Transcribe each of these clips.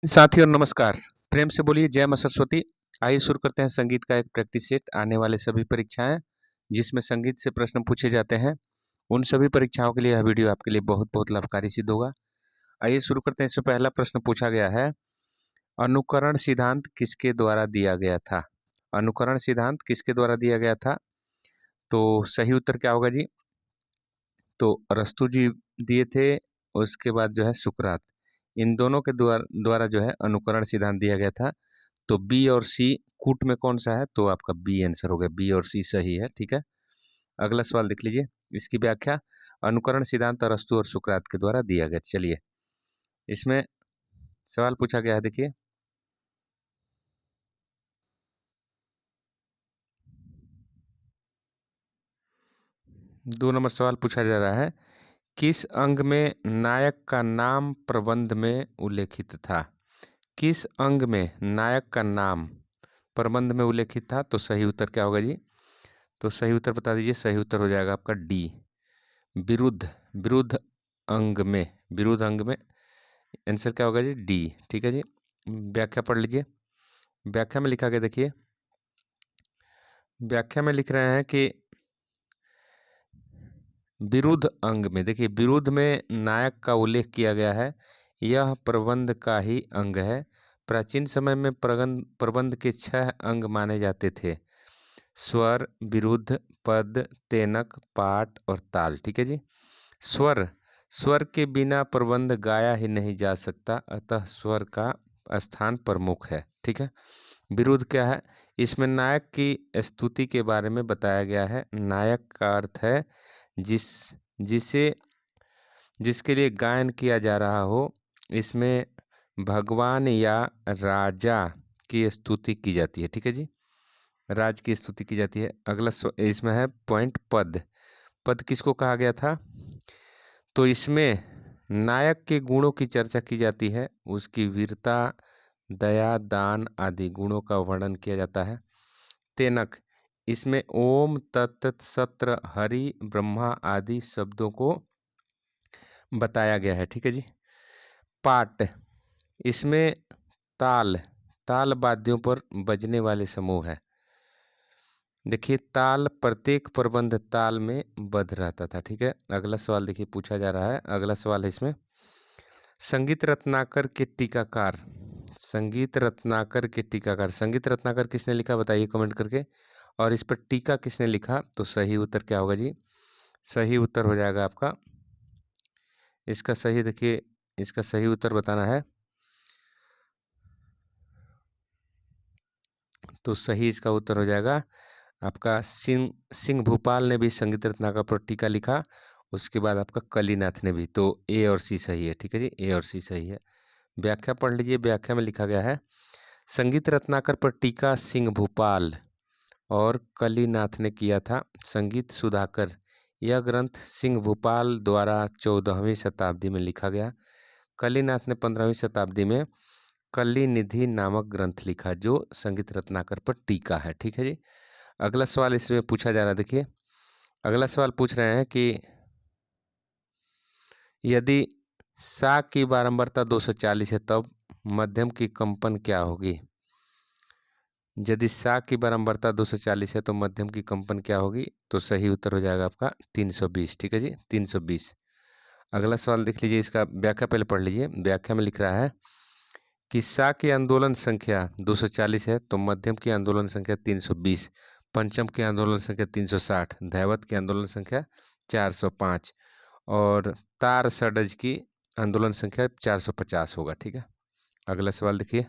साथियों नमस्कार। प्रेम से बोलिए जय मां सरस्वती। आइए शुरू करते हैं संगीत का एक प्रैक्टिस सेट। आने वाले सभी परीक्षाएं जिसमें संगीत से प्रश्न पूछे जाते हैं, उन सभी परीक्षाओं के लिए यह वीडियो आपके लिए बहुत बहुत लाभकारी सिद्ध होगा। आइए शुरू करते हैं। इससे पहला प्रश्न पूछा गया है, अनुकरण सिद्धांत किसके द्वारा दिया गया था? अनुकरण सिद्धांत किसके द्वारा दिया गया था? तो सही उत्तर क्या होगा जी? तो अरस्तु जी दिए थे, उसके बाद जो है सुकरात। इन दोनों के द्वारा जो है अनुकरण सिद्धांत दिया गया था। तो बी और सी कूट में कौन सा है? तो आपका बी आंसर हो गया। बी और सी सही है। ठीक है, अगला सवाल देख लीजिए। इसकी व्याख्या, अनुकरण सिद्धांत अरस्तु और सुकरात के द्वारा दिया गया। चलिए इसमें सवाल पूछा गया है, देखिए। दो नंबर सवाल पूछा जा रहा है, किस अंग में नायक का नाम प्रबंध में उल्लेखित था? किस अंग में नायक का नाम प्रबंध में उल्लेखित था? तो सही उत्तर क्या होगा जी? तो सही उत्तर बता दीजिए। सही उत्तर हो जाएगा आपका डी, विरुद्ध। विरुद्ध अंग में, विरुद्ध अंग में आंसर क्या होगा जी? डी। ठीक है जी, व्याख्या पढ़ लीजिए। व्याख्या में लिखा गया, देखिए व्याख्या में लिख रहे हैं कि विरुद्ध अंग में, देखिए विरुद्ध में नायक का उल्लेख किया गया है। यह प्रबंध का ही अंग है। प्राचीन समय में प्रबंध के 6 अंग माने जाते थे: स्वर, विरुद्ध, पद, तेनक, पाठ और ताल। ठीक है जी। स्वर, स्वर के बिना प्रबंध गाया ही नहीं जा सकता, अतः स्वर का स्थान प्रमुख है। ठीक है। विरुद्ध क्या है? इसमें नायक की स्तुति के बारे में बताया गया है। नायक का अर्थ है जिसे जिसके लिए गायन किया जा रहा हो। इसमें भगवान या राजा की स्तुति की जाती है। ठीक है जी, राज की स्तुति की जाती है। अगला इसमें है पॉइंट, पद। पद किसको कहा गया था? तो इसमें नायक के गुणों की चर्चा की जाती है। उसकी वीरता, दया, दान आदि गुणों का वर्णन किया जाता है। तेनक, इसमें ओम, तत्, सत्र, हरि, ब्रह्मा आदि शब्दों को बताया गया है। ठीक है जी। पाट, इसमें ताल, ताल वाद्यों पर बजने वाले समूह है। देखिए ताल, प्रत्येक प्रबंध ताल में बद्ध रहता था। ठीक है, अगला सवाल देखिए पूछा जा रहा है। अगला सवाल है इसमें, संगीत रत्नाकर के टीकाकार। संगीत रत्नाकर के टीकाकार, संगीत रत्नाकर किसने लिखा बताइए कमेंट करके। और इस पर टीका किसने लिखा? तो सही उत्तर क्या होगा जी? सही उत्तर हो जाएगा आपका, इसका सही, देखिए इसका सही उत्तर बताना है। तो सही इसका उत्तर हो जाएगा आपका सिंह भूपाल ने भी संगीत रत्नाकर पर टीका लिखा। उसके बाद आपका कलीनाथ ने भी। तो ए और सी सही है। ठीक है जी, ए और सी सही है। व्याख्या पढ़ लीजिए। व्याख्या में लिखा गया है, संगीत रत्नाकर पर टीका सिंह भूपाल और कलीनाथ ने किया था। संगीत सुधाकर, यह ग्रंथ सिंह भूपाल द्वारा 14वीं शताब्दी में लिखा गया। कलीनाथ ने 15वीं शताब्दी में कली निधि नामक ग्रंथ लिखा, जो संगीत रत्नाकर पर टीका है। ठीक है जी। अगला सवाल इसमें पूछा जा रहा है, देखिए अगला सवाल पूछ रहे हैं कि यदि सा की बारंबारता 240 है तब मध्यम की कंपन क्या होगी? यदि सा की बारंबारता 240 है तो मध्यम की कंपन क्या होगी? तो सही उत्तर हो जाएगा आपका 320। ठीक है जी, 320। अगला सवाल देख लीजिए, इसका व्याख्या पहले पढ़ लीजिए। व्याख्या में लिख रहा है कि सा की आंदोलन संख्या 240 है तो मध्यम की आंदोलन संख्या 320, पंचम की आंदोलन संख्या 360, धैवत की आंदोलन संख्या 405 और तार षडज की आंदोलन संख्या 450 होगा। ठीक है, अगला सवाल देखिए।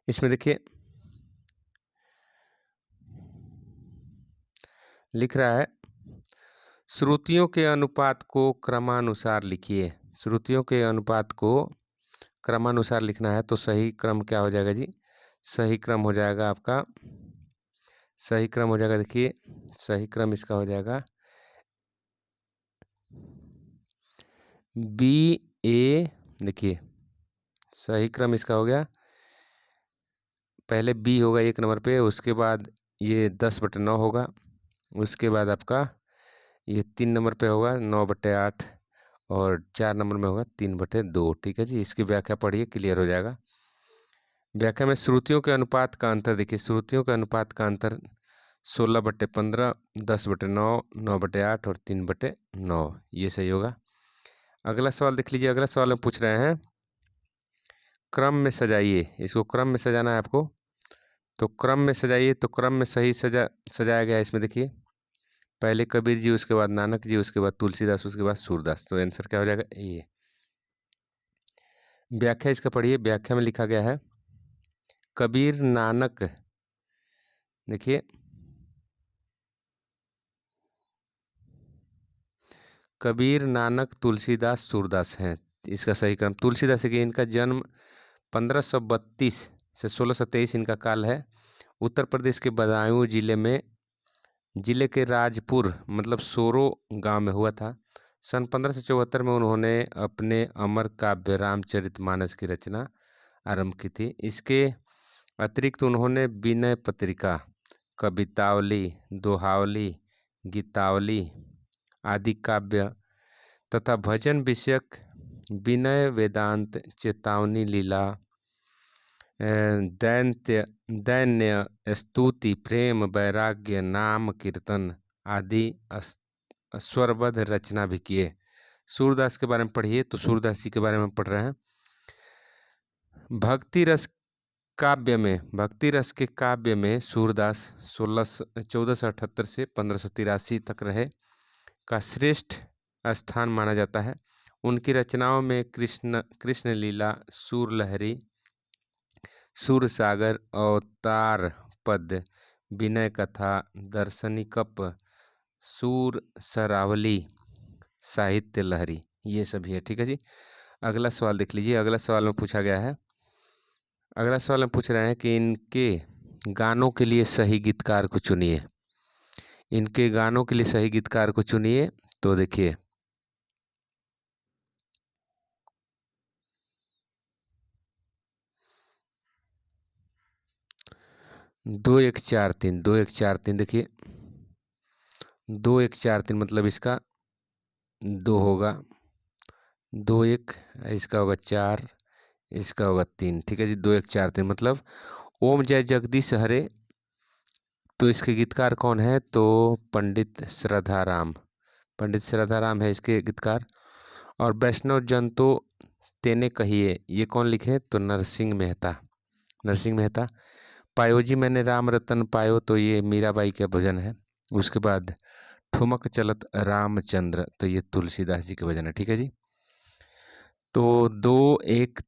इसमें देखिए लिख रहा है, श्रुतियों के अनुपात को क्रमानुसार लिखिए। श्रुतियों के अनुपात को क्रमानुसार लिखना है। तो सही क्रम क्या हो जाएगा जी? सही क्रम हो जाएगा आपका, सही क्रम हो जाएगा, देखिए सही क्रम इसका हो जाएगा बी ए। देखिए सही क्रम इसका हो गया, पहले बी होगा 1 नंबर पे, उसके बाद ये 10/9 होगा, उसके बाद आपका ये 3 नंबर पे होगा 9/8, और 4 नंबर में होगा 3/2। ठीक है जी, इसकी व्याख्या पढ़िए, क्लियर हो जाएगा। व्याख्या में श्रुतियों के अनुपात का अंतर देखिए, श्रुतियों के अनुपात का अंतर 16/15, 10/9, 9/8 और 3/9, ये सही होगा। अगला सवाल देख लीजिए। अगला सवाल में पूछ रहे हैं क्रम में सजाइए, इसको क्रम में सजाना है आपको, तो क्रम में सजाइए। तो क्रम में सही सजाया गया है इसमें देखिए, पहले कबीर जी, उसके बाद नानक जी, उसके बाद तुलसीदास, उसके बाद सूरदास। तो आंसर क्या हो जाएगा? ये। व्याख्या इसका पढ़िए। व्याख्या में लिखा गया है कबीर नानक, देखिए कबीर नानक तुलसीदास सूरदास हैं। इसका सही क्रम तुलसीदास है कि इनका जन्म 1532 से 1623 इनका काल है। उत्तर प्रदेश के बदायूं जिले के राजपुर मतलब सोरो गांव में हुआ था। सन 1574 में उन्होंने अपने अमर काव्य रामचरितमानस की रचना आरंभ की थी। इसके अतिरिक्त उन्होंने विनय पत्रिका, कवितावली, दोहावली, गीतावली आदि काव्य तथा भजन विषयक विनय, वेदांत, चेतावनी, लीला, दैन्य, स्तुति, प्रेम, वैराग्य, नाम कीर्तन आदि स्वरबद्ध रचना भी किए। सूरदास के बारे में पढ़िए, तो सूरदास जी के बारे में पढ़ रहे हैं। भक्ति रस के काव्य में सूरदास 1478 से 1583 तक रहे का श्रेष्ठ स्थान माना जाता है। उनकी रचनाओं में कृष्ण लीला, सूर लहरी, सूर सागर, अवतार पद, विनय कथा, दर्शनिकप, सूर सरावली, साहित्य लहरी, ये सभी है। ठीक है जी। अगला सवाल देख लीजिए। अगला सवाल में पूछा गया है, अगला सवाल में पूछ रहे हैं कि इनके गानों के लिए सही गीतकार को चुनिए। इनके गानों के लिए सही गीतकार को चुनिए। तो देखिए 2 1 4 3, 2 1 4 3 देखिए 2 1 4 3 मतलब इसका 2 होगा, 2 1 इसका होगा 4, इसका होगा 3। ठीक है जी। 2 1 4 3 मतलब ओम जय जगदीश हरे। तो इसके गीतकार कौन है? तो पंडित श्रद्धाराम, पंडित श्रद्धाराम है इसके गीतकार। और वैष्णव जन तो तेने कहिए, ये कौन लिखे? तो नरसिंह मेहता, नरसिंह मेहता। पायो जी मैंने राम रतन पायो, तो ये मीराबाई का भजन है। उसके बाद ठुमक चलत रामचंद्र, तो ये तुलसीदास जी के भजन है। ठीक है जी। तो 2 1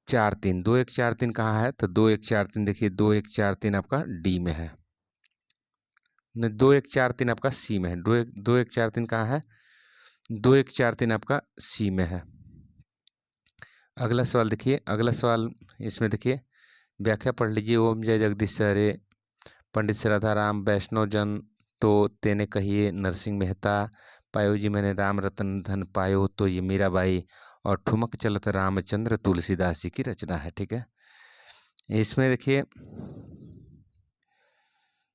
4 3, 2 1 4 3 कहाँ है? तो 2 1 4 3 देखिए, 2 1 4 3 आपका डी में है, 2 1 4 3 आपका सी में है। 2 1 4 3 कहाँ है? 2 1 4 3 आपका सी में है। अगला सवाल देखिए। अगला सवाल इसमें देखिए व्याख्या पढ़ लीजिए। ओम जय जगदीश हरे, पंडित श्रद्धाराम, वैष्णव जन तो तेने कहिए, नरसिंह मेहता, पायो जी मैंने राम रतन धन पायो, तो ये मीराबाई, और ठुमक चलत रामचंद्र तुलसीदास जी की रचना है। ठीक है। इसमें देखिए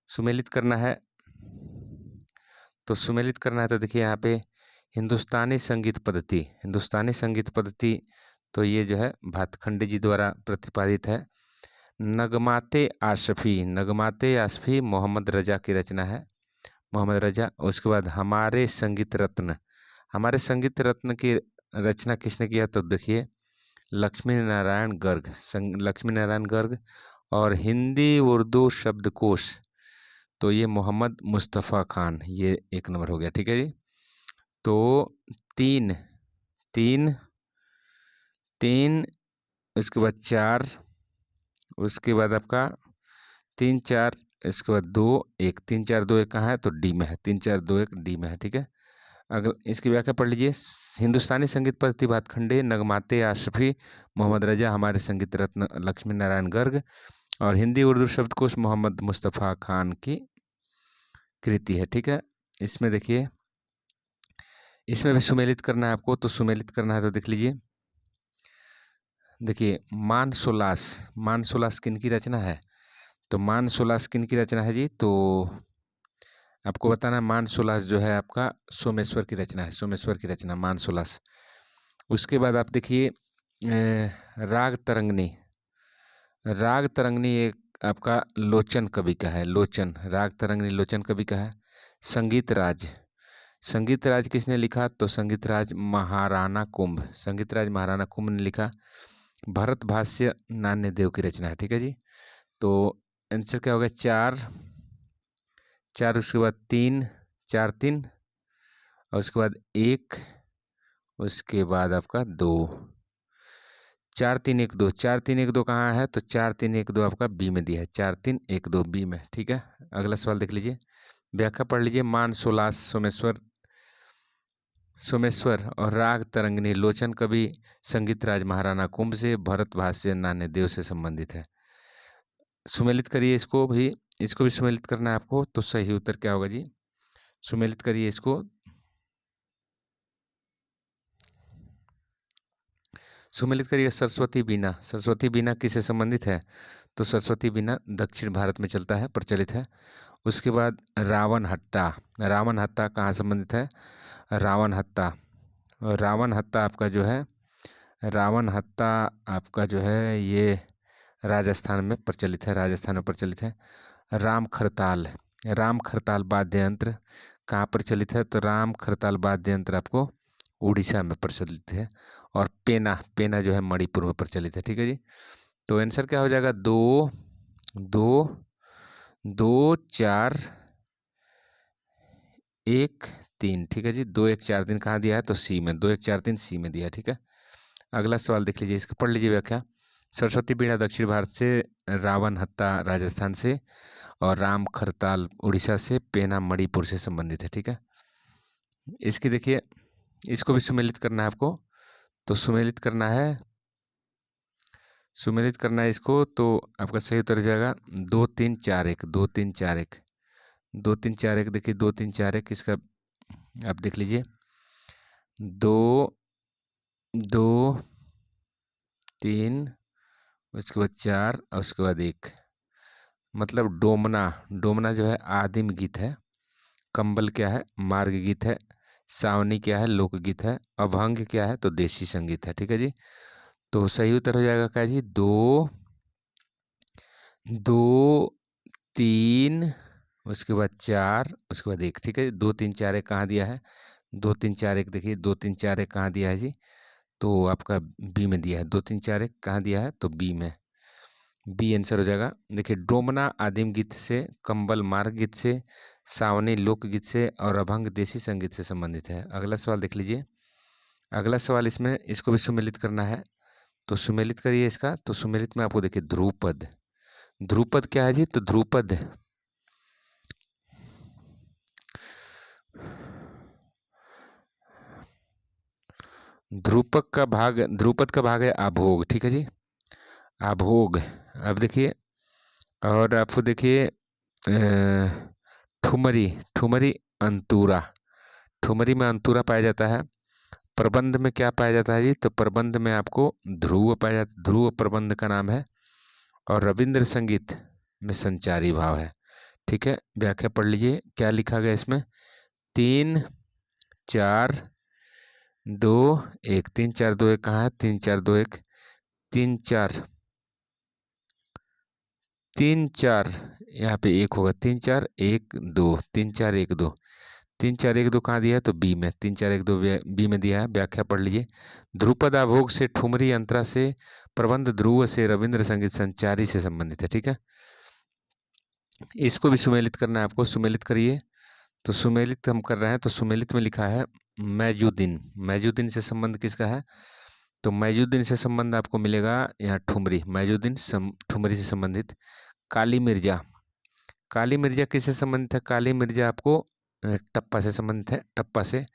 सुमेलित करना है, तो सुमेलित करना है तो देखिए यहाँ पे हिंदुस्तानी संगीत पद्धति, हिंदुस्तानी संगीत पद्धति, तो ये जो है भातखंडे जी द्वारा प्रतिपादित है। नगमाते आसफ़ी मोहम्मद रजा की रचना है, मोहम्मद रजा। उसके बाद हमारे संगीत रत्न, हमारे संगीत रत्न की रचना किसने किया? तो देखिए लक्ष्मी नारायण गर्ग, लक्ष्मी नारायण गर्ग। और हिंदी उर्दू शब्दकोश, तो ये मोहम्मद मुस्तफ़ा खान, ये 1 नंबर हो गया। ठीक है जी। तो 3 3 3, उसके बाद 4, उसके बाद आपका 3 4, इसके बाद 2 1, 3 4 2 1 कहाँ है? तो डी में है, 3 4 2 1 डी में है। ठीक है। अगर इसकी व्याख्या पढ़ लीजिए। हिंदुस्तानी संगीत पद्धति भातखंडे, नगमाते आसफ़ी मोहम्मद रजा, हमारे संगीत रत्न लक्ष्मी नारायण गर्ग, और हिंदी उर्दू शब्दकोश मोहम्मद मुस्तफ़ा खान की कृति है। ठीक है। इसमें देखिए इसमें भी सुमेलित करना है आपको, तो सुमेलित करना है तो देख लीजिए। देखिए मानसोलास किन की रचना है? तो मानसोलास किन की रचना है जी? तो आपको बताना है, मानसोलास जो है आपका सोमेश्वर की रचना है, सोमेश्वर की रचना मानसोलास। उसके बाद आप देखिए राग तरंगनी। राग तरंगनी एक आपका लोचन कवि का है। लोचन, राग तरंगनी लोचन कवि का है। संगीत राज, संगीत राज किसने लिखा? तो संगीत राज महाराणा कुंभ, संगीत राज महाराणा कुंभ ने लिखा। भरत भाष्य नान्यदेव की रचना है। ठीक है जी। तो आंसर क्या होगा? 4 4, उसके बाद 3 4 3, और उसके बाद 1, उसके बाद आपका 2। 4 3 1 2, 4 3 1 2 कहाँ है? तो 4 3 1 2 आपका बी में दिया है। 4 3 1 2 बी में। ठीक है। अगला सवाल देख लीजिए, व्याख्या पढ़ लीजिए। मान सोलास सोमेश्वर, सोमेश्वर और राग तरंगिनी लोचन कवि संगीत राज महाराणा कुंभ से, भरत भाष्य नान्यदेव से संबंधित है। सुमेलित करिए इसको भी, इसको भी सुमेलित करना है आपको। तो सही उत्तर क्या होगा जी? सुमेलित करिए इसको। सुमेलित करिए। सरस्वती बीना, सरस्वती बीना किससे संबंधित है? तो सरस्वती बीना दक्षिण भारत में चलता है, प्रचलित है। उसके बाद रावण हत्ता, रावण हत्ता कहाँ संबंधित है? रावण हत्ता, रावण हत्ता आपका जो है, रावण हत्ता आपका जो है ये राजस्थान में प्रचलित है, राजस्थान में प्रचलित है। राम खरताल, राम खरताल वाद्य यंत्र कहाँ प्रचलित है? तो राम खरताल वाद्य यंत्र आपको उड़ीसा में प्रचलित है। और पेना, पेना जो है मणिपुर में प्रचलित है। ठीक है जी। तो आंसर क्या हो जाएगा? 2 2 2 4 1 3। ठीक है जी। 2 1 4 3 कहाँ दिया है? तो सी में। 2 1 4 3 सी में दिया है। ठीक है। अगला सवाल देख लीजिए, इसको पढ़ लीजिए व्याख्या। सरस्वती बीणा दक्षिण भारत से, रावण हत्ता राजस्थान से, और राम खरताल उड़ीसा से, पेना मणिपुर से संबंधित है। ठीक है। इसकी देखिए, इसको भी सुमेलित करना है आपको। तो सुमेलित करना है, सुमेलित करना है इसको। तो आपका सही उत्तर हो जाएगा 2 3 4 1, 2 3 4 1, 2 3 4 1। देखिए 2 3 4 1 इसका आप देख लीजिए। 2 2 3, उसके बाद 4, और उसके बाद 1। मतलब डोमना, डोमना जो है आदिम गीत है। कंबल क्या है? मार्ग गीत है। सावनी क्या है? लोकगीत है। अभंग क्या है? तो देशी संगीत है। ठीक है जी। तो सही उत्तर हो जाएगा क्या जी? 2 2 3, उसके बाद 4, उसके बाद 1। ठीक है। 2 3 4 1 कहाँ दिया है? 2 3 4 1 देखिए, 2 3 4 1 कहाँ दिया है जी? तो आपका बी में दिया है। 2 3 4 1 कहाँ दिया है? तो बी में। बी आंसर हो जाएगा। देखिए डोमना आदिम गीत से, कंबल मार्ग गीत से, सावनी लोकगीत से, और अभंग देसी संगीत से संबंधित है। अगला सवाल देख लीजिए। अगला सवाल इसमें, इसको भी सुमेलित करना है। तो सुमेलित करिए इसका। तो सुमेलित में आपको देखिए ध्रुपद, ध्रुपद क्या है जी? तो ध्रुपद, ध्रुपद का भाग, ध्रुपद का भाग है आभोग। ठीक है जी। आभोग। अब देखिए, और आपको देखिए ठुमरी, ठुमरी अंतुरा, ठुमरी में अंतुरा पाया जाता है। प्रबंध में क्या पाया जाता है जी? तो प्रबंध में आपको ध्रुव पाया जाता है, ध्रुव प्रबंध का नाम है। और रविंद्र संगीत में संचारी भाव है। ठीक है। व्याख्या पढ़ लीजिए, क्या लिखा गया इसमें? 3 4 2 1, 3 4 2 1 कहाँ है? 3 4 2 1, 3 4 3 4, यहाँ पे 1 होगा। 3 4 1 2, 3 4 1 2, 3 4 1 2 कहाँ दिया है? तो बी में। 3 4 1 2 बी में दिया है। व्याख्या पढ़ लीजिए। ध्रुपद आभोग से, ठुमरी अंतरा से, प्रबंध ध्रुव से, रविंद्र संगीत संचारी से संबंधित है। ठीक है। इसको भी सुमेलित करना है आपको। सुमेलित करिए। तो सुमेलित हम कर रहे हैं। तो सुमेलित में लिखा है मैजुद्दीन, मैजुद्दीन से संबंध किसका है? तो मैजुद्दीन से संबंध आपको मिलेगा यहाँ ठुमरी, मैजुद्दीन ठुमरी से संबंधित। काली मिर्जा, काली मिर्जा किससे संबंधित है? काली मिर्जा आपको टप्पा से संबंधित है, टप्पा से।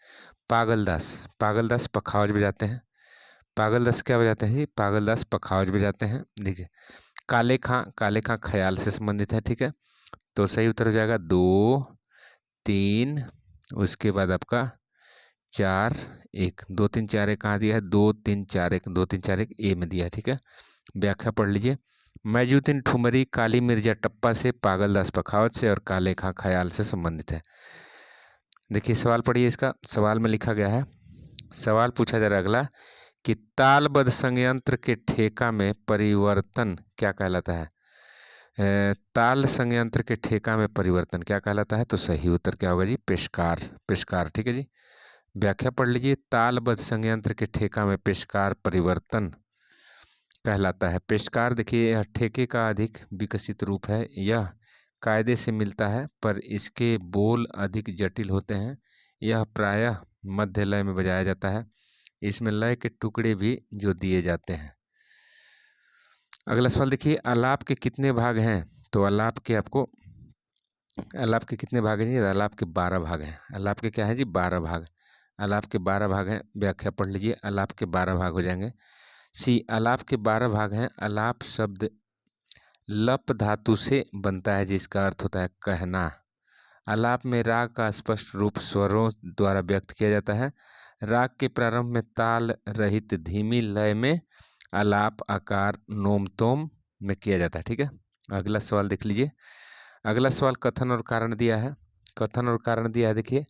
पागलदास, पागलदास पखावज बजाते हैं। पागलदास क्या बजाते हैं जी? पागलदास पखावज बजाते हैं। देखिए काले खां, काले खां ख्याल से संबंधित है। ठीक है। तो सही उत्तर हो जाएगा 2 3, उसके बाद आपका 4 1, 2 3 4 1 कहाँ दिया है? 2 3 4 1, 2 3 4 1 ए में दिया है। ठीक है। व्याख्या पढ़ लीजिए। मैजुद्दीन ठुमरी काली मिर्जा टप्पा से, पागलदास पखावत से, और काले खां ख्याल से संबंधित है। देखिए सवाल पढ़िए इसका। सवाल में लिखा गया है, सवाल पूछा जा रहा है अगला, कि तालबद्ध संयंत्र के ठेका में परिवर्तन क्या कहलाता है? ताल संयंत्र के ठेका में परिवर्तन क्या कहलाता है? तो सही उत्तर क्या होगा जी? पेशकार। पेशकार, ठीक है जी। व्याख्या पढ़ लीजिए। तालबद्ध संयंत्र के ठेका में पेशकार परिवर्तन कहलाता है। पेशकार देखिए, यह ठेके का अधिक विकसित रूप है। यह कायदे से मिलता है पर इसके बोल अधिक जटिल होते हैं। यह प्रायः मध्य लय में बजाया जाता है। इसमें लय के टुकड़े भी जो दिए जाते हैं। अगला सवाल देखिए, आलाप के कितने भाग हैं? तो आलाप के कितने भाग हैं जी? आलाप के 12 भाग हैं। आलाप के क्या है जी? 12 भाग। आलाप के 12 भाग हैं। व्याख्या पढ़ लीजिए। आलाप के 12 भाग हो जाएंगे। सी, आलाप के 12 भाग हैं। आलाप शब्द लप धातु से बनता है जिसका अर्थ होता है कहना। आलाप में राग का स्पष्ट रूप स्वरों द्वारा व्यक्त किया जाता है। राग के प्रारंभ में ताल रहित धीमी लय में आलाप आकार नोम तोम में किया जाता है। ठीक है, अगला सवाल देख लीजिए। अगला सवाल कथन और कारण दिया है। कथन और कारण दिया है। देखिए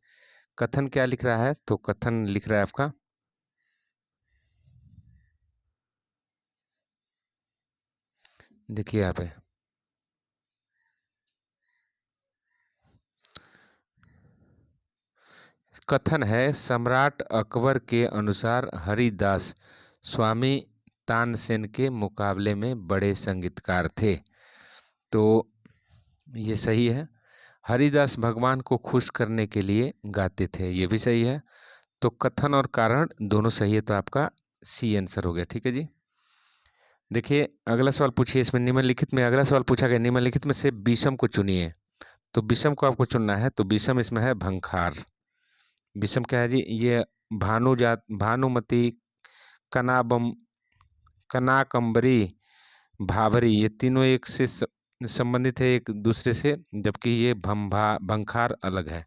कथन क्या लिख रहा है? तो कथन लिख रहा है आपका, देखिए यहाँ पे कथन है, सम्राट अकबर के अनुसार हरिदास स्वामी तानसेन के मुकाबले में बड़े संगीतकार थे। तो ये सही है। हरिदास भगवान को खुश करने के लिए गाते थे, ये भी सही है। तो कथन और कारण दोनों सही है, तो आपका सी आंसर हो गया। ठीक है जी। देखिए अगला सवाल पूछिए। इसमें निम्नलिखित में अगला सवाल पूछा गया, निम्नलिखित में से विषम को चुनिए। तो विषम को आपको चुनना है। तो विषम इसमें है भंखार। विषम क्या है जी? ये भानुमति, कनाबम, कनाकंबरी, भाभरी, ये तीनों एक से संबंधित है एक दूसरे से, जबकि ये भंखार अलग है।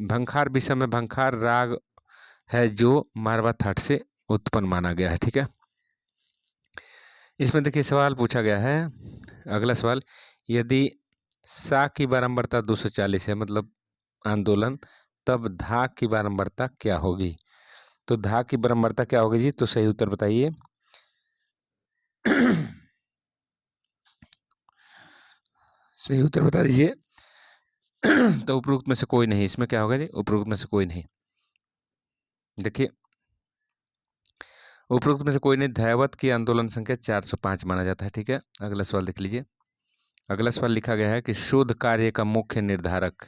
भंखार विषम में भंखार राग है जो मारवा थाट से उत्पन्न माना गया है। ठीक है, इसमें देखिए सवाल पूछा गया है। अगला सवाल, यदि सा की बारंबारता 240 है, मतलब आंदोलन, तब धा की बारंबारता क्या होगी? तो धा की बारंबारता क्या होगी जी? तो सही उत्तर बताइए। सही उत्तर बता दीजिए। तो उपरोक्त में से कोई नहीं। इसमें क्या होगा जी? उपरोक्त में से कोई नहीं। देखिए उपरोक्त में से कोई नहीं। दैवत की आंदोलन संख्या 405 माना जाता है। ठीक है, अगला सवाल देख लीजिए। अगला सवाल लिखा गया है कि शोध कार्य का मुख्य निर्धारक,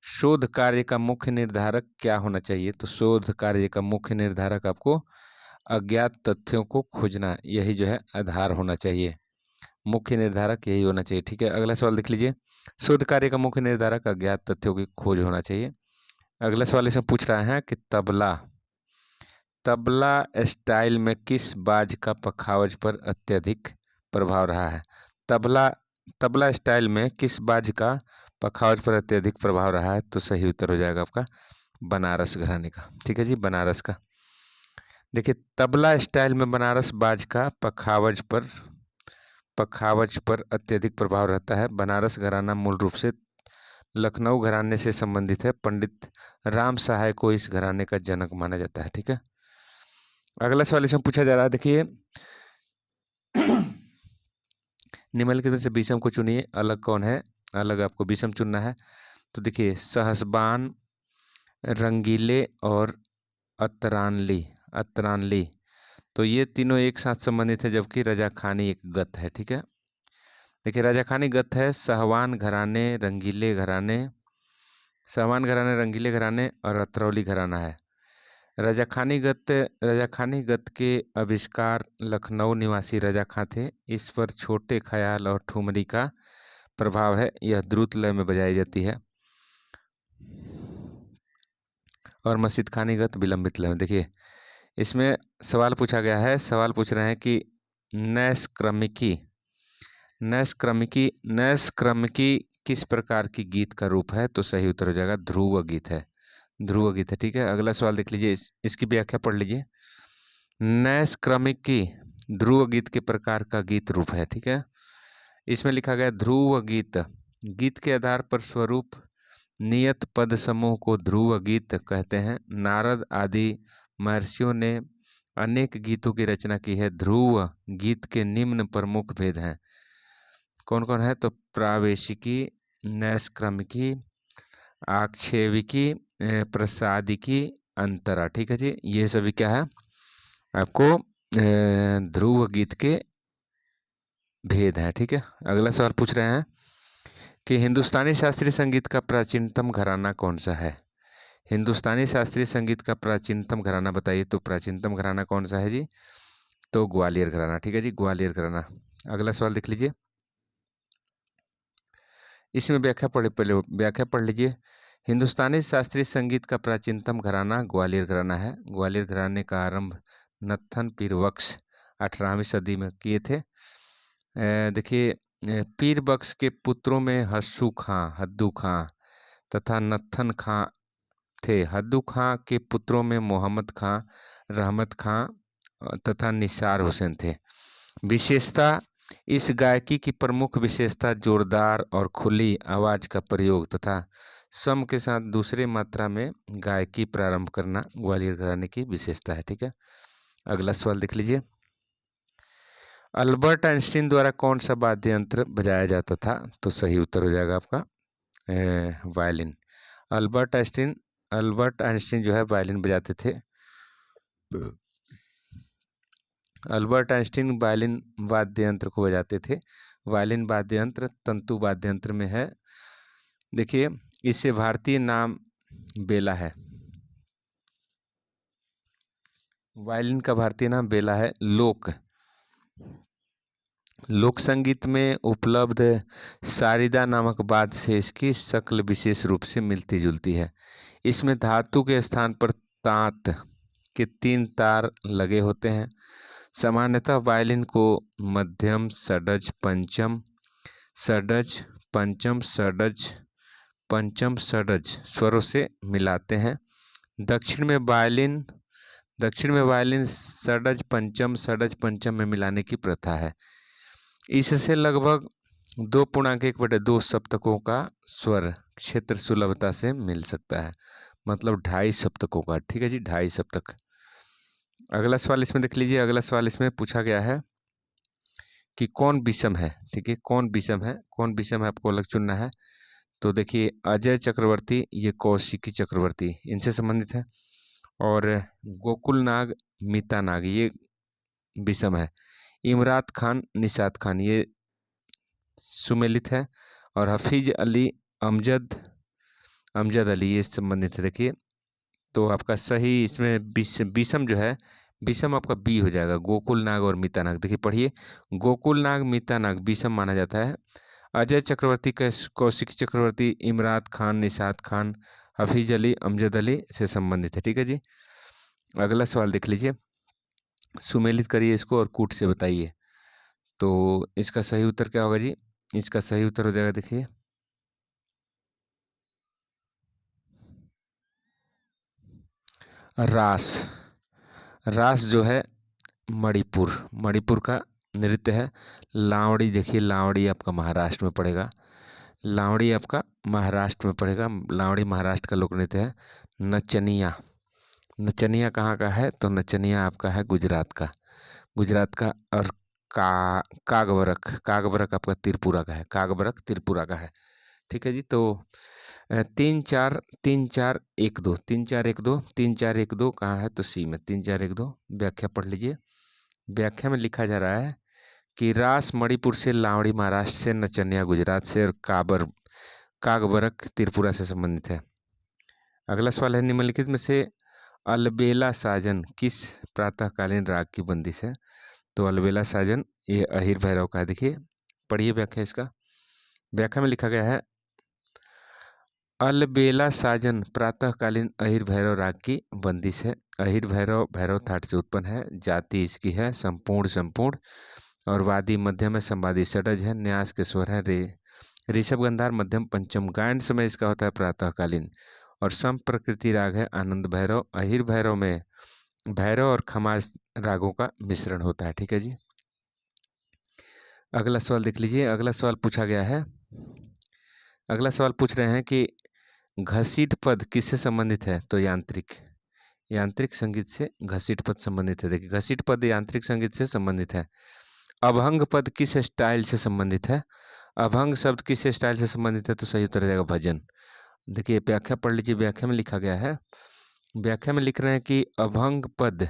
शोध कार्य का मुख्य निर्धारक क्या होना चाहिए? तो शोध कार्य का मुख्य निर्धारक आपको अज्ञात तथ्यों को खोजना, यही जो है आधार होना चाहिए। मुख्य निर्धारक यही होना चाहिए। ठीक है, अगला सवाल देख लीजिए। शोध कार्य का मुख्य निर्धारक अज्ञात तथ्यों की खोज होना चाहिए। अगला सवाल इसमें पूछ रहा है कि तबला, तबला स्टाइल में किस बाज का पखावज पर अत्यधिक प्रभाव रहा है? तबला तबला स्टाइल में किस बाज का पखावज पर अत्यधिक प्रभाव रहा है? तो सही उत्तर हो जाएगा आपका बनारस घराने का। ठीक है जी, बनारस का। देखिए तबला स्टाइल में बनारस बाज का पखावज पर अत्यधिक प्रभाव रहता है। बनारस घराना मूल रूप से लखनऊ घराने से संबंधित है। पंडित राम सहाय को इस घराने का जनक माना जाता है। ठीक है, अगला सवाल इसमें पूछा जा रहा है। देखिए निम्नलिखित में से विषम को चुनिए। अलग कौन है? अलग आपको विषम चुनना है। तो देखिए सहसबान, रंगीले और अतरानली, अतरानली, तो ये तीनों एक साथ संबंधित है, जबकि रजाखानी एक गत है। ठीक है, देखिए रजाखानी गत है। सहवान घराने, रंगीले घराने, सहवान घराने, रंगीले घराने और अतरौली घराना है। रजाखानी गत के आविष्कार लखनऊ निवासी रजा खां थे। इस पर छोटे ख्याल और ठुमरी का प्रभाव है। यह द्रुत लय में बजाई जाती है। और मस्जिद खानी गत विलंबित लय में। देखिए इसमें सवाल पूछा गया है। सवाल पूछ रहे हैं कि नैस्क्रमिकी, नैस्क्रमिकी किस प्रकार की गीत का रूप है? तो सही उत्तर हो जाएगा ध्रुव गीत है। ध्रुव गीत है। ठीक है, अगला सवाल देख लीजिए। इसकी व्याख्या पढ़ लीजिए। नैस्क्रमिकी ध्रुव गीत के प्रकार का गीत रूप है। ठीक है, इसमें लिखा गया ध्रुव गीत, गीत के आधार पर स्वरूप नियत पद समूह को ध्रुव गीत कहते हैं। नारद आदि महर्षियों ने अनेक गीतों की रचना की है। ध्रुव गीत के निम्न प्रमुख भेद हैं। कौन कौन है? तो प्रावेशिकी, नैष्क्रमिकी, आक्षेपिकी, प्रसादिकी, अंतरा। ठीक है जी, ये सभी क्या है आपको ध्रुव गीत के भेद है। ठीक है, अगला सवाल पूछ रहे हैं कि हिंदुस्तानी शास्त्रीय संगीत का प्राचीनतम घराना कौन सा है? हिंदुस्तानी शास्त्रीय संगीत का प्राचीनतम घराना बताइए। तो प्राचीनतम घराना कौन सा है जी? तो ग्वालियर घराना। ठीक है जी, ग्वालियर घराना। अगला सवाल देख लीजिए, इसमें व्याख्या पढ़ पहले व्याख्या पढ़ लीजिए। हिंदुस्तानी शास्त्रीय संगीत का प्राचीनतम घराना ग्वालियर घराना है। ग्वालियर घराने का आरंभ नत्थन पीर बख्श 18वीं सदी में किए थे। देखिए, पीर बख्श के पुत्रों में हस्सू खां, हद्दू खां तथा नत्थन खां थे। हद्दू खां के पुत्रों में मोहम्मद खां, रहमत खां तथा निसार हुसैन थे। विशेषता, इस गायकी की प्रमुख विशेषता जोरदार और खुली आवाज का प्रयोग तथा सम के साथ दूसरे मात्रा में गायकी प्रारंभ करना ग्वालियर घराने की विशेषता है। ठीक है, अगला सवाल देख लीजिए। अल्बर्ट आइंस्टीन द्वारा कौन सा वाद्य यंत्र बजाया जाता था? तो सही उत्तर हो जाएगा आपका वायलिन। अल्बर्ट आइंस्टीन जो है वायलिन बजाते थे। अल्बर्ट आइंस्टीन वायलिन वाद्य यंत्र को बजाते थे। वायलिन वाद्य यंत्र तंतु वाद्य यंत्र में है। देखिए, इससे भारतीय नाम बेला है। वायलिन का भारतीय नाम बेला है। लोक संगीत में उपलब्ध सारिदा नामक वाद्य से इसकी शक्ल विशेष रूप से मिलती जुलती है। इसमें धातु के स्थान पर तांत के 3 तार लगे होते हैं। सामान्यतः वायलिन को मध्यम, षडज, पंचम, षडज, पंचम, षडज, पंचम, षडज स्वरों से मिलाते हैं। दक्षिण में वायलिन षडज पंचम में मिलाने की प्रथा है। इससे लगभग 2.1/2 सप्तकों का स्वर क्षेत्र सुलभता से मिल सकता है। मतलब 2.5 सप्तकों का। ठीक है जी, 2.5 सप्तक। अगला सवाल इसमें देख लीजिए। अगला सवाल इसमें पूछा गया है कि कौन विषम है। ठीक है, कौन विषम है आपको अलग चुनना है। तो देखिए, अजय चक्रवर्ती, ये कौशिकी चक्रवर्ती, इनसे संबंधित है। और गोकुल नाग, मीता नाग, ये विषम है। इमरात खान, निषाद खान, ये सुमेलित है। और हफीज अली, अमजद अली, ये संबंधित है। देखिए, तो आपका सही इसमें विषम जो है, विषम आपका बी हो जाएगा। गोकुल नाग और मीता नाग, देखिए पढ़िए, गोकुल नाग, मीता नाग विषम माना जाता है। अजय चक्रवर्ती, कौशिक चक्रवर्ती, इमरात खान, निषाद खान, हफीज अली, अमजद अली से संबंधित है। ठीक है जी, अगला सवाल देख लीजिए। सुमेलित करिए इसको और कूट से बताइए। तो इसका सही उत्तर क्या होगा जी? इसका सही उत्तर हो जाएगा, देखिए, रास जो है मणिपुर का नृत्य है। लावड़ी, देखिए लावड़ी आपका महाराष्ट्र में पड़ेगा। लावड़ी महाराष्ट्र का लोक नृत्य है। नचनिया कहाँ का है? तो नचनिया आपका है गुजरात का। और कागबरक आपका त्रिपुरा का है। ठीक है जी, तो 3-4-1-2 कहाँ है? तो सी में 3-4-1-2। व्याख्या पढ़ लीजिए। व्याख्या में लिखा जा रहा है कि रास मणिपुर से, लावड़ी महाराष्ट्र से, नचनिया गुजरात से और कागबरक त्रिपुरा से संबंधित है। अगला सवाल है, निम्नलिखित में से अलबेला साजन किस प्रातःकालीन राग की बंदिश है? तो अलबेला साजन ये अहिर भैरव का है। देखिए, पढ़िए व्याख्या इसका। व्याख्या में लिखा गया है, अलबेला साजन प्रातःकालीन अहिर भैरव राग की बंदिश है। अहिर भैरव थाट से उत्पन्न है। जाति इसकी है संपूर्ण और वादी मध्यम है, संवादी षडज है, न्यास के स्वर है ऋषभ गंधार मध्यम पंचम। गायन समय इसका होता है प्रातःकालीन और सम प्रकृति राग है आनंद भैरव। अहिर भैरव में भैरव और खमास रागों का मिश्रण होता है। ठीक है जी, अगला सवाल देख लीजिए। अगला सवाल पूछ रहे हैं कि घसीट पद किससे संबंधित है? तो यांत्रिक। यांत्रिक संगीत से घसीट पद संबंधित है। देखिए घसीट पद यांत्रिक संगीत से संबंधित है। अभंग पद किस स्टाइल से संबंधित है? अभंग शब्द किस स्टाइल से संबंधित है? तो सही उत्तर हो जाएगा भजन। देखिए व्याख्या पढ़ लीजिए, व्याख्या में लिखा गया है, व्याख्या में लिख रहे हैं कि अभंग पद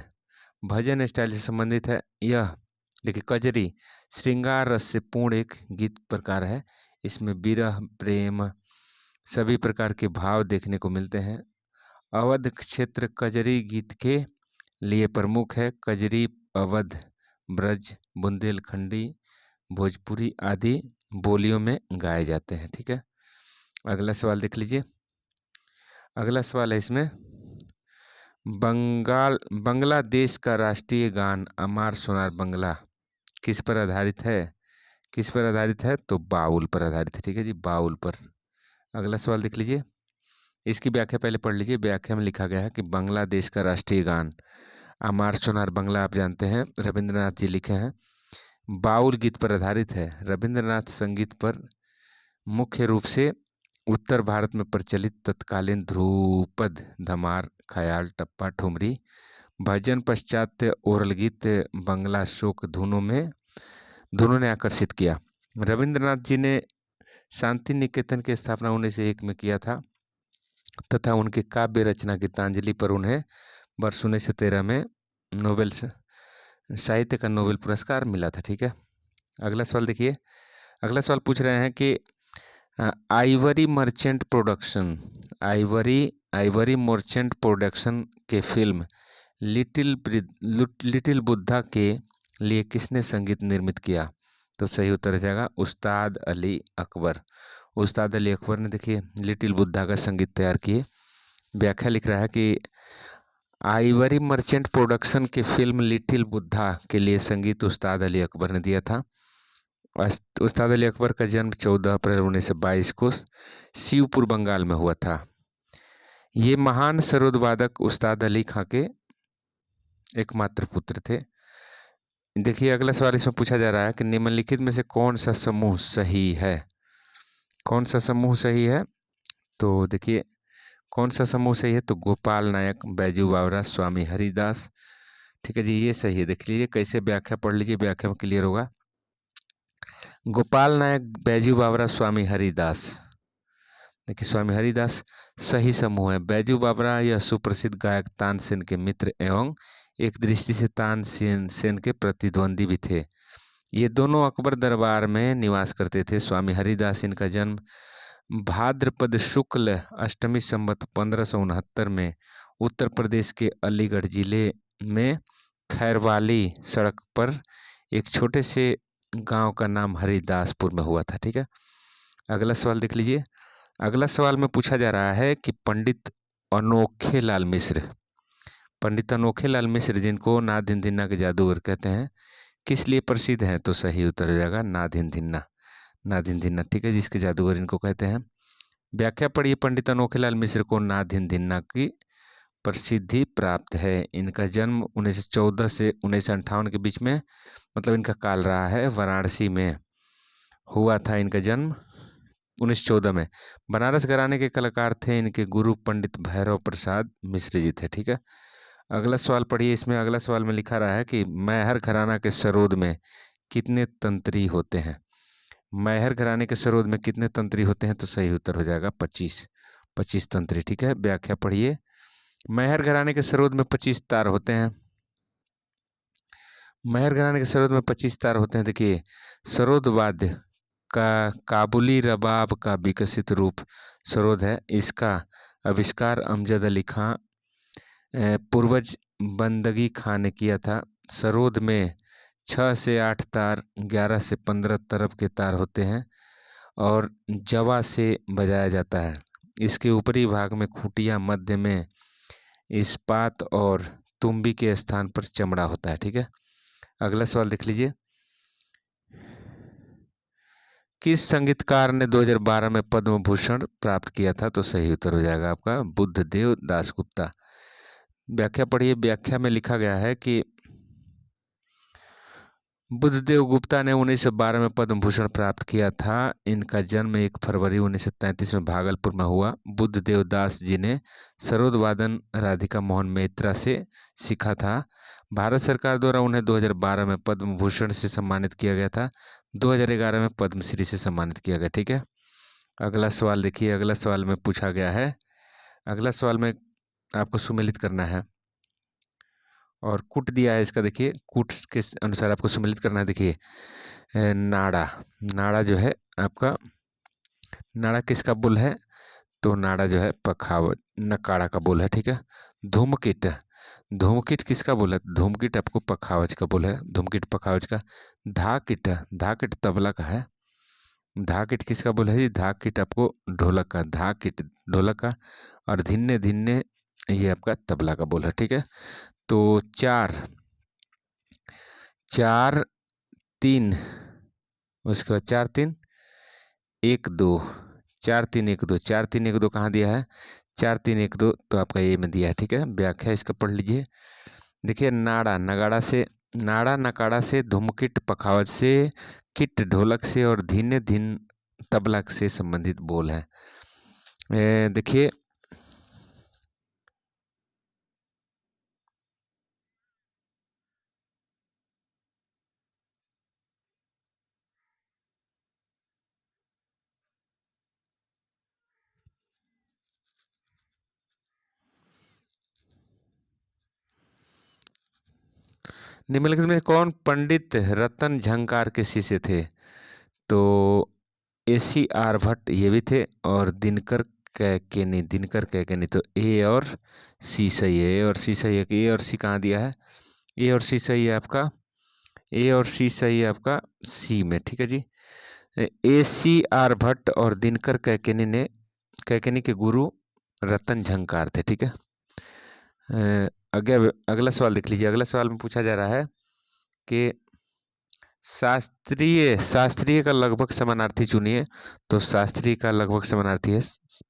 भजन स्टाइल से संबंधित है। यह देखिए कजरी श्रृंगार रस से पूर्ण एक गीत प्रकार है। इसमें विरह, प्रेम, सभी प्रकार के भाव देखने को मिलते हैं। अवध क्षेत्र कजरी गीत के लिए प्रमुख है। कजरी अवध, ब्रज, बुंदेलखंडी, भोजपुरी आदि बोलियों में गाए जाते हैं। ठीक है, अगला सवाल देख लीजिए। अगला सवाल है इसमें, बांग्लादेश का राष्ट्रीय गान अमार सोनार बांग्ला किस पर आधारित है? किस पर आधारित है? तो बाउल पर आधारित है। ठीक है जी, बाउल पर। अगला सवाल देख लीजिए, इसकी व्याख्या पहले पढ़ लीजिए। व्याख्या में लिखा गया है कि बांग्लादेश का राष्ट्रीय गान अमार सोनार बांग्ला, आप जानते हैं रविंद्रनाथ जी लिखे हैं, बाउल गीत पर आधारित है। रविंद्रनाथ संगीत पर मुख्य रूप से उत्तर भारत में प्रचलित तत्कालीन ध्रुपद, धमार, ख्याल, टप्पा, ठुमरी, भजन, पश्चात्य ओरल गीत, बंगला शोक धुनों ने आकर्षित किया। रविंद्रनाथ जी ने शांति निकेतन की स्थापना 1901 में किया था तथा उनके काव्य रचना गीतांजलि पर उन्हें वर्ष 1913 में नोबेल साहित्य का नोबेल पुरस्कार मिला था। ठीक है, अगला सवाल देखिए। अगला सवाल पूछ रहे हैं कि आइवरी मर्चेंट प्रोडक्शन के फिल्म लिटिल बुद्धा के लिए किसने संगीत निर्मित किया? तो सही उत्तर हो जाएगा उस्ताद अली अकबर। उस्ताद अली अकबर ने देखिए लिटिल बुद्धा का संगीत तैयार किए। व्याख्या लिख रहा है कि आइवरी मर्चेंट प्रोडक्शन की फिल्म लिटिल बुद्धा के लिए संगीत उस्ताद अली अकबर ने दिया था। उस्ताद अली अकबर का जन्म 14 अप्रैल 1922 को शिवपुर बंगाल में हुआ था। ये महान सरोद वादक उस्ताद अली खां के एकमात्र पुत्र थे। देखिए अगला सवाल इसमें पूछा जा रहा है कि निम्नलिखित में से कौन सा समूह सही है? कौन सा समूह सही है? तो देखिए कौन सा समूह सही है? तो गोपाल नायक, बैजू बावरा, स्वामी हरिदास। ठीक है जी, ये सही है। देख लीजिए कैसे, व्याख्या पढ़ लीजिए, व्याख्या में क्लियर होगा। गोपाल नायक, बैजू बावरा, स्वामी हरिदास। देखिए स्वामी हरिदास सही समूह है। बैजू बावरा यह सुप्रसिद्ध गायक तानसेन के मित्र एवं एक दृष्टि से तानसेन के प्रतिद्वंदी भी थे। ये दोनों अकबर दरबार में निवास करते थे। स्वामी हरिदास, इनका जन्म भाद्रपद शुक्ल अष्टमी संवत 1569 में उत्तर प्रदेश के अलीगढ़ जिले में खैरवाली सड़क पर एक छोटे से गांव का नाम हरिदासपुर में हुआ था। ठीक है, अगला सवाल देख लीजिए। अगला सवाल में पूछा जा रहा है कि पंडित अनोखेलाल मिश्र जिनको नाद हिंदिन्ना के जादूगर कहते हैं, किस लिए प्रसिद्ध हैं? तो सही उत्तर हो जाएगा नाद हिंदिन्ना। ठीक है, जिसके जादूगर इनको कहते हैं। व्याख्या पढ़िए। पंडित अनोखेलाल मिश्र को नाद हिंदिन्ना की प्रसिद्धि प्राप्त है। इनका जन्म 1914 से 1958 के बीच में, मतलब इनका काल रहा है, वाराणसी में हुआ था। इनका जन्म 1914 में। बनारस घराने के कलाकार थे। इनके गुरु पंडित भैरव प्रसाद मिश्र जी थे। ठीक है, अगला सवाल पढ़िए। इसमें अगला सवाल में लिखा रहा है कि मैहर घराना के सरोद में कितने तंत्री होते हैं? मैहर घराने के सरोद में कितने तंत्री होते हैं? तो सही उत्तर हो जाएगा 25 तंत्री। ठीक है, व्याख्या पढ़िए। मैहर घराने के सरोद में 25 तार होते हैं। मैहर घराने के सरोद में 25 तार होते हैं। देखिए सरोद वाद्य का काबुली रबाब का विकसित रूप सरोद है। इसका आविष्कार अमजद अली खां पूर्वज बंदगी खां ने किया था। सरोद में 6 से 8 तार, 11 से 15 तरफ के तार होते हैं और जवा से बजाया जाता है। इसके ऊपरी भाग में खूंटियाँ, मध्य में इस्पात और तुम्बी के स्थान पर चमड़ा होता है। ठीक है, अगला सवाल देख लीजिए। किस संगीतकार ने 2012 में पद्म भूषण प्राप्त किया था? तो सही उत्तर हो जाएगा आपका बुद्धदेव दासगुप्ता। व्याख्या पढ़िए। व्याख्या में लिखा गया है कि बुद्धदेव गुप्ता ने 1912 में पद्म भूषण प्राप्त किया था। इनका जन्म 1 फरवरी 1933 में भागलपुर में हुआ। बुद्धदेव दास जी ने सरोद वादन राधिका मोहन मैत्रा से सीखा था। भारत सरकार द्वारा उन्हें 2012 में पद्म भूषण से सम्मानित किया गया था। 2011 में पद्मश्री से सम्मानित किया गया। ठीक है, अगला सवाल देखिए। अगला सवाल में पूछा गया है, अगला सवाल में आपको सुमेलित करना है और कुट दिया है इसका। देखिए कुट के अनुसार आपको सम्मिलित करना है। देखिए नाड़ा, नाड़ा जो है आपका, नाड़ा किसका बोल है? तो नाड़ा जो है पखावज नकाड़ा का बोल है। ठीक है, धूमकिट, धूमकिट किसका बोल है? धूमकिट आपको पखावज का बोल है, धूमकिट पखावज का। धाकिट, धाकिट तबला का है। धाकिट किसका बोल है जी? धाकिट आपको ढोलक का, धाकिट ढोलक का। और धिन्ने धिन्ने ये आपका तबला का बोल है। ठीक है, तो 4 4 3, उसके बाद 4 3 1 2, 4 3 1 2, 4 3 1 2 कहाँ दिया है? 4 3 1 2 तो आपका ये में दिया है। ठीक है, व्याख्या इसका पढ़ लीजिए। देखिए नाड़ा नगाड़ा से, नाड़ा नकाड़ा से, धुमकिट पखावज से, किट ढोलक से और धीने धीन तबला से संबंधित बोल है। देखिए निम्नलिखित में कौन पंडित रतन झंकार के शिष्य थे? तो एसी आर्यभट्ट ये भी थे और दिनकर कैकेनी, दिनकर कैकेनी। तो ए और सी सही है, ए और सी सही है। कि ए और सी कहाँ दिया है? ए और सी सही है आपका, ए और सी सही है आपका सी में। ठीक है जी, एसी आर्यभट्ट और दिनकर कैकेनी ने, कैकेनी के गुरु रतन झंकार थे। ठीक है, अगला सवाल देख लीजिए। अगला सवाल में पूछा जा रहा है कि शास्त्रीय, शास्त्रीय का लगभग समानार्थी चुनिए। तो शास्त्रीय का लगभग समानार्थी है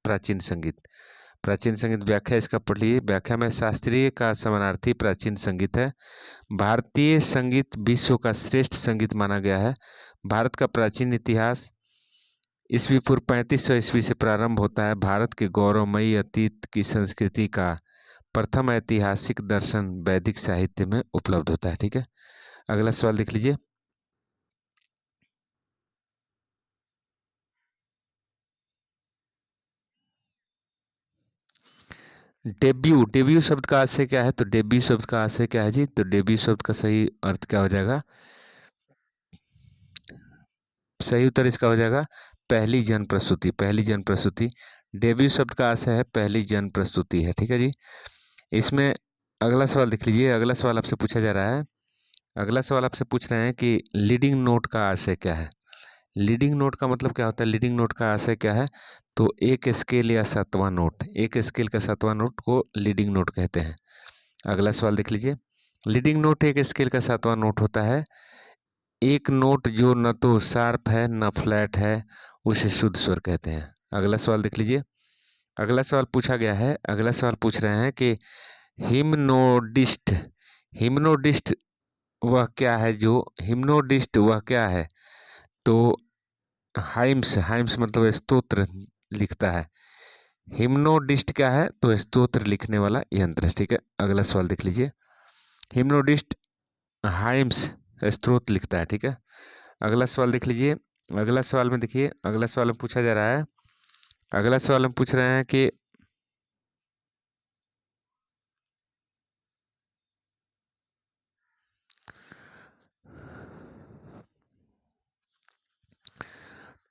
प्राचीन संगीत। प्राचीन संगीत व्याख्या इसका पढ़ लीजिए। व्याख्या में शास्त्रीय का समानार्थी प्राचीन संगीत है। भारतीय संगीत विश्व का श्रेष्ठ संगीत माना गया है। भारत का प्राचीन इतिहास ईस्वी पूर्व 3500 ईस्वी से प्रारंभ होता है। भारत के गौरवमयी अतीत की संस्कृति का प्रथम ऐतिहासिक दर्शन वैदिक साहित्य में उपलब्ध होता है। ठीक है, अगला सवाल देख लीजिए। डेब्यू, डेब्यू शब्द का आशय क्या है? तो डेब्यू शब्द का आशय क्या है जी? तो डेब्यू शब्द का सही अर्थ क्या हो जाएगा? सही उत्तर इसका हो जाएगा पहली जन प्रस्तुति, पहली जन प्रस्तुति। डेब्यू शब्द का आशय है पहली जन प्रस्तुति है। ठीक है जी, इसमें अगला सवाल देख लीजिए। अगला सवाल आपसे पूछा जा रहा है, अगला सवाल आपसे पूछ रहे हैं कि लीडिंग नोट का आशय क्या है? लीडिंग नोट का मतलब क्या होता है? लीडिंग नोट का आशय क्या है? तो एक स्केल या सातवां नोट, एक स्केल का सातवां नोट को लीडिंग नोट कहते हैं। अगला सवाल देख लीजिए। लीडिंग नोट एक स्केल का सातवां नोट होता है। एक नोट जो न तो शार्प है न फ्लैट है उसे शुद्ध स्वर कहते हैं। अगला सवाल देख लीजिए। अगला सवाल पूछा गया है, अगला सवाल पूछ रहे हैं कि हिम्नोडिस्ट, हिम्नोडिस्ट वह क्या है? जो हिम्नोडिस्ट वह क्या है? तो हाइम्स, हाइम्स मतलब स्तोत्र लिखता है। हिम्नोडिस्ट क्या है? तो स्तोत्र लिखने वाला यंत्र है। ठीक है, अगला सवाल देख लीजिए। हिम्नोडिस्ट हाइम्स स्त्रोत लिखता है। ठीक है, अगला सवाल देख लीजिए। अगला सवाल में देखिए, अगला सवाल में पूछा जा रहा है, अगला सवाल में पूछ रहे हैं कि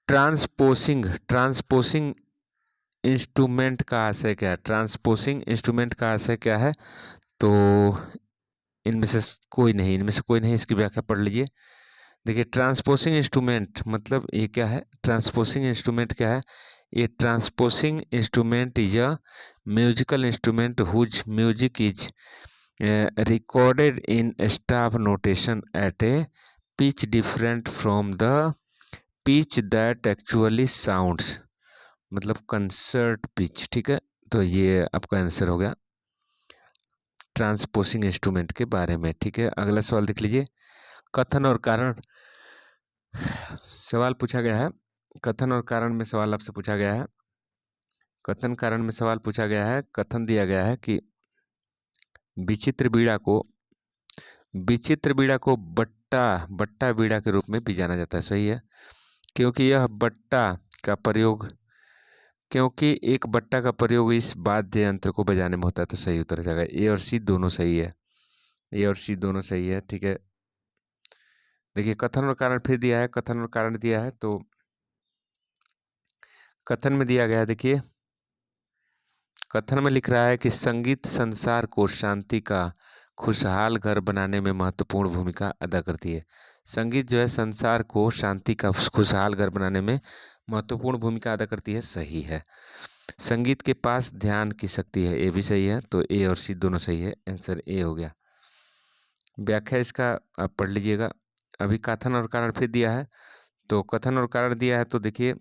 ट्रांसपोसिंग, ट्रांसपोसिंग इंस्ट्रूमेंट का आशय क्या है? ट्रांसपोसिंग इंस्ट्रूमेंट का आशय क्या है? तो इनमें से कोई नहीं, इनमें से कोई नहीं, इसकी व्याख्या पढ़ लीजिए। देखिए ट्रांसपोसिंग इंस्ट्रूमेंट मतलब ये क्या है? ट्रांसपोसिंग इंस्ट्रूमेंट क्या है? ये transposing instrument is a musical instrument whose music is recorded in staff notation at a pitch different from the pitch that actually sounds, मतलब कंसर्ट पिच। ठीक है, तो ये आपका आंसर हो गया ट्रांसपोसिंग इंस्ट्रूमेंट के बारे में। ठीक है, अगला सवाल देख लीजिए। कथन और कारण सवाल पूछा गया है। कथन और कारण में सवाल आपसे पूछा गया है। कथन कारण में सवाल पूछा गया है। कथन दिया गया है कि विचित्र बीड़ा को बट्टा बीड़ा के रूप में भी जाना जाता है। सही है, क्योंकि यह बट्टा का प्रयोग क्योंकि एक बट्टा का प्रयोग इस वाद्य यंत्र को बजाने में होता है। तो सही उत्तर हो जाएगा। ए और सी दोनों सही है। ए और सी दोनों सही है। ठीक है, देखिए कथन और कारण फिर दिया है। कथन और कारण दिया है तो कथन में दिया गया है, देखिए कथन में लिख रहा है कि संगीत संसार को शांति का खुशहाल घर बनाने में महत्वपूर्ण भूमिका अदा करती है। संगीत जो है संसार को शांति का खुशहाल घर बनाने में महत्वपूर्ण भूमिका अदा करती है। सही है। संगीत के पास ध्यान की शक्ति है। ए भी सही है। तो ए और सी दोनों सही है। आंसर ए हो गया। व्याख्या इसका आप पढ़ लीजिएगा। अभी कथन और कारण फिर दिया है। तो कथन और कारण दिया है तो देखिए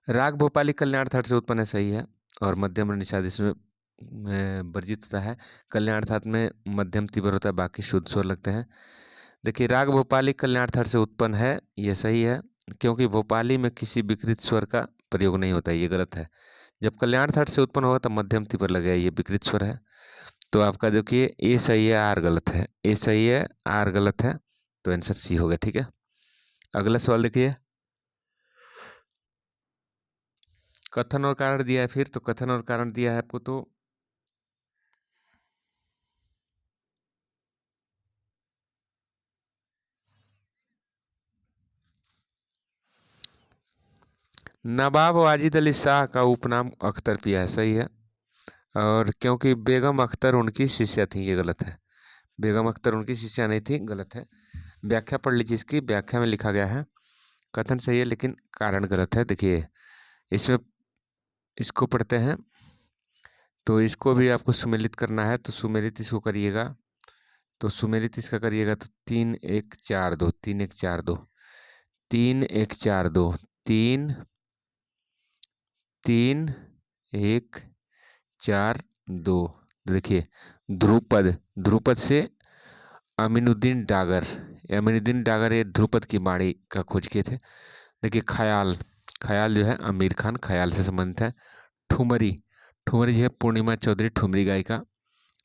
राग भोपाली कल्याणार्थ से उत्पन्न है। सही है। और मध्यम और निषाद इसमें वर्जित होता है। कल्याणार्थ में मध्यम तीव्र होता है, बाकी शुद्ध स्वर लगते हैं। देखिए राग भोपाली कल्याणार्थ से उत्पन्न है, ये सही है, क्योंकि भोपाली में किसी विकृत स्वर का प्रयोग नहीं होता है। ये गलत है। जब कल्याणार्थ से उत्पन्न होगा तब मध्यम तीव्र लगेगा, ये विकृत स्वर है। तो आपका देखिए ए सही है, आर गलत है। ए सही है, आर गलत है। तो आंसर सी हो गया। ठीक है, अगला सवाल देखिए। कथन और कारण दिया है फिर। तो कथन और कारण दिया है आपको तो नवाब वाजिद अली शाह का उपनाम अख्तर पिया है। सही है। और क्योंकि बेगम अख्तर उनकी शिष्या थी, ये गलत है। बेगम अख्तर उनकी शिष्या नहीं थी, गलत है। व्याख्या पढ़ लीजिए इसकी। व्याख्या में लिखा गया है कथन सही है लेकिन कारण गलत है। देखिए इसमें इसको पढ़ते हैं तो इसको भी आपको सुमेलित करना है। तो सुमेलित इसको करिएगा। तो सुमेलित इसका करिएगा तो 3 1 4 2 3 1 4 2 3 1 4 2 3 3 1 4 2। देखिए ध्रुपद, ध्रुपद से अमीनुद्दीन डागर, अमीनुद्दीन डागर ये ध्रुपद की बाणी का खोज किए थे। देखिए ख्याल, ख्याल जो है आमिर खान, ख्याल से संबंधित है। ठुमरी, ठुमरी जो है पूर्णिमा चौधरी ठुमरी गायिका।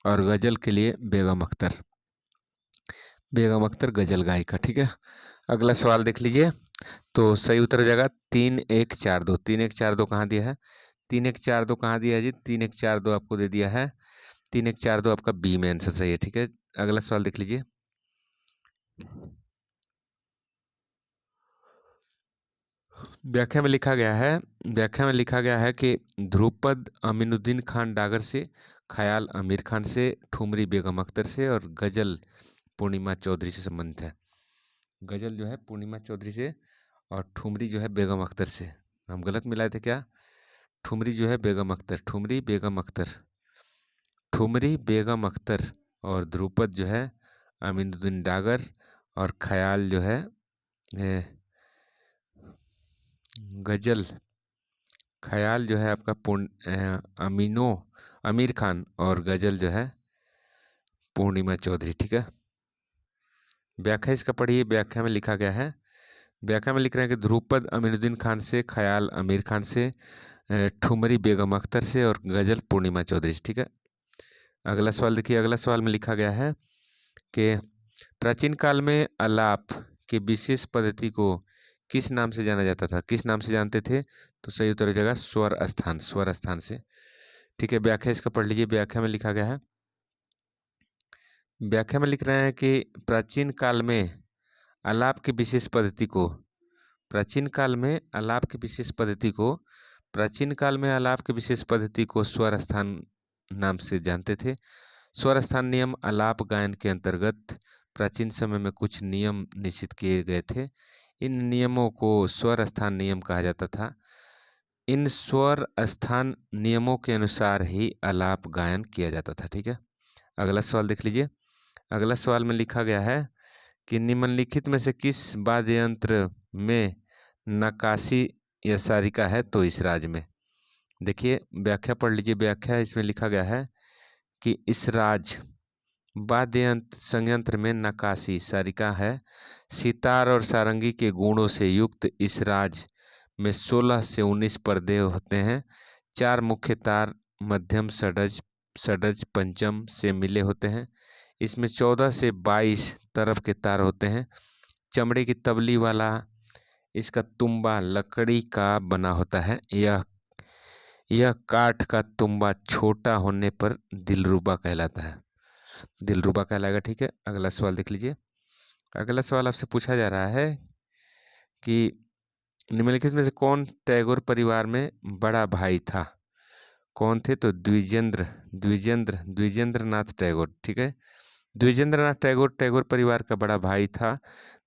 और गजल के लिए बेगम अख्तर, बेगम अख्तर गजल गायिका। ठीक है, अगला सवाल देख लीजिए। तो सही उत्तर हो जाएगा 3 1 4 2। 3 1 4 2 कहाँ दिया है? 3 1 4 2 कहाँ दिया है जी? 3 1 4 2 आपको दे दिया है। 3 1 4 2 आपका बी में आंसर सही है। ठीक है, अगला सवाल देख लीजिए। व्याख्या में लिखा गया है, व्याख्या में लिखा गया है कि ध्रुपद अमीनुद्दीन खान डागर से, ख्याल आमिर खान से, ठुमरी बेगम अख्तर से और गजल पूर्णिमा चौधरी से संबंधित है। गजल जो है पूर्णिमा चौधरी से और ठुमरी जो है बेगम अख्तर से। हम गलत मिलाए थे क्या? ठुमरी जो है बेगम अख्तर, ठुमरी बेगम अख्तर, ठुमरी बेगम अख्तर। और ध्रुपद जो है अमीनुद्दीन डागर। और ख्याल जो है गजल, ख्याल जो है आपका अमीनो आमिर खान और गजल जो है पूर्णिमा चौधरी। ठीक है, व्याख्या इसका पढ़िए। व्याख्या में लिखा गया है, व्याख्या में लिख रहे हैं कि ध्रुपद अमीनुद्दीन खान से, ख्याल आमिर खान से, ठुमरी बेगम अख्तर से और गजल पूर्णिमा चौधरी से। ठीक है, अगला सवाल देखिए। अगला सवाल में लिखा गया है कि प्राचीन काल में आलाप के विशेष पद्धति को किस नाम से जाना जाता था? किस नाम से जानते थे? तो सही उत्तर हो जाएगा स्वर स्थान, स्वर स्थान से। ठीक है, व्याख्या इसका पढ़ लीजिए। व्याख्या में लिखा गया है, व्याख्या में लिख रहे हैं कि प्राचीन काल में आलाप की विशेष पद्धति को, प्राचीन काल में आलाप की विशेष पद्धति को, प्राचीन काल में आलाप की विशेष पद्धति को स्वर स्थान नाम से जानते थे। स्वर स्थान नियम आलाप गायन के अंतर्गत प्राचीन समय में कुछ नियम निश्चित किए गए थे। इन नियमों को स्वर स्थान नियम कहा जाता था। इन स्वर स्थान नियमों के अनुसार ही आलाप गायन किया जाता था। ठीक है, अगला सवाल देख लीजिए। अगला सवाल में लिखा गया है कि निम्नलिखित में से किस वाद्य यंत्र में नक्काशी या सारिका है? तो इस राज्य में। देखिए व्याख्या पढ़ लीजिए। व्याख्या इसमें लिखा गया है कि इसराज, वाद्य संयंत्र में नक्काशी सारिका है। सितार और सारंगी के गुणों से युक्त इस राज में 16 से 19 पर्दे होते हैं। 4 मुख्य तार मध्यम, षडज, षडज, पंचम से मिले होते हैं। इसमें 14 से 22 तरफ के तार होते हैं। चमड़े की तबली वाला इसका तुम्बा लकड़ी का बना होता है। यह काठ का तुम्बा छोटा होने पर दिलरुबा कहलाता है। दिलरुबा कहलाएगा। ठीक है, अगला सवाल देख लीजिए। अगला सवाल आपसे पूछा जा रहा है कि निम्नलिखित में से कौन टैगोर परिवार में बड़ा भाई था? कौन थे? तो द्विजेंद्र नाथ टैगोर। ठीक है, द्विजेंद्र नाथ टैगोर टैगोर परिवार का बड़ा भाई था।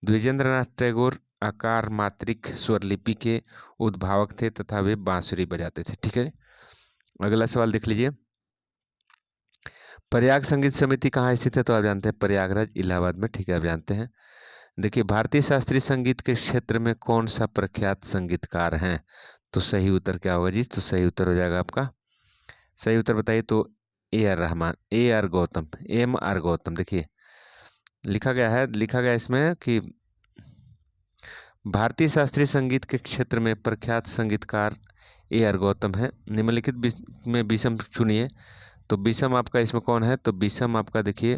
द्विजेंद्र नाथ टैगोर आकार मात्रिक स्वरलिपि के उद्भावक थे तथा वे बांसुरी बजाते थे। ठीक है, अगला सवाल देख लीजिए। प्रयाग संगीत समिति कहाँ स्थित है? तो आप जानते हैं प्रयागराज, इलाहाबाद में। ठीक है, आप जानते हैं। देखिए, भारतीय शास्त्रीय संगीत के क्षेत्र में कौन सा प्रख्यात संगीतकार हैं? तो सही उत्तर क्या होगा जी? तो सही उत्तर हो जाएगा आपका, सही उत्तर बताइए तो A R Rahman, A R Gautam, M R Gautam. देखिए लिखा गया इसमें कि भारतीय शास्त्रीय संगीत के क्षेत्र में प्रख्यात संगीतकार ए आर गौतम है। निम्नलिखित में विषम चुनिए। तो विषम आपका इसमें कौन है? तो विषम आपका देखिए,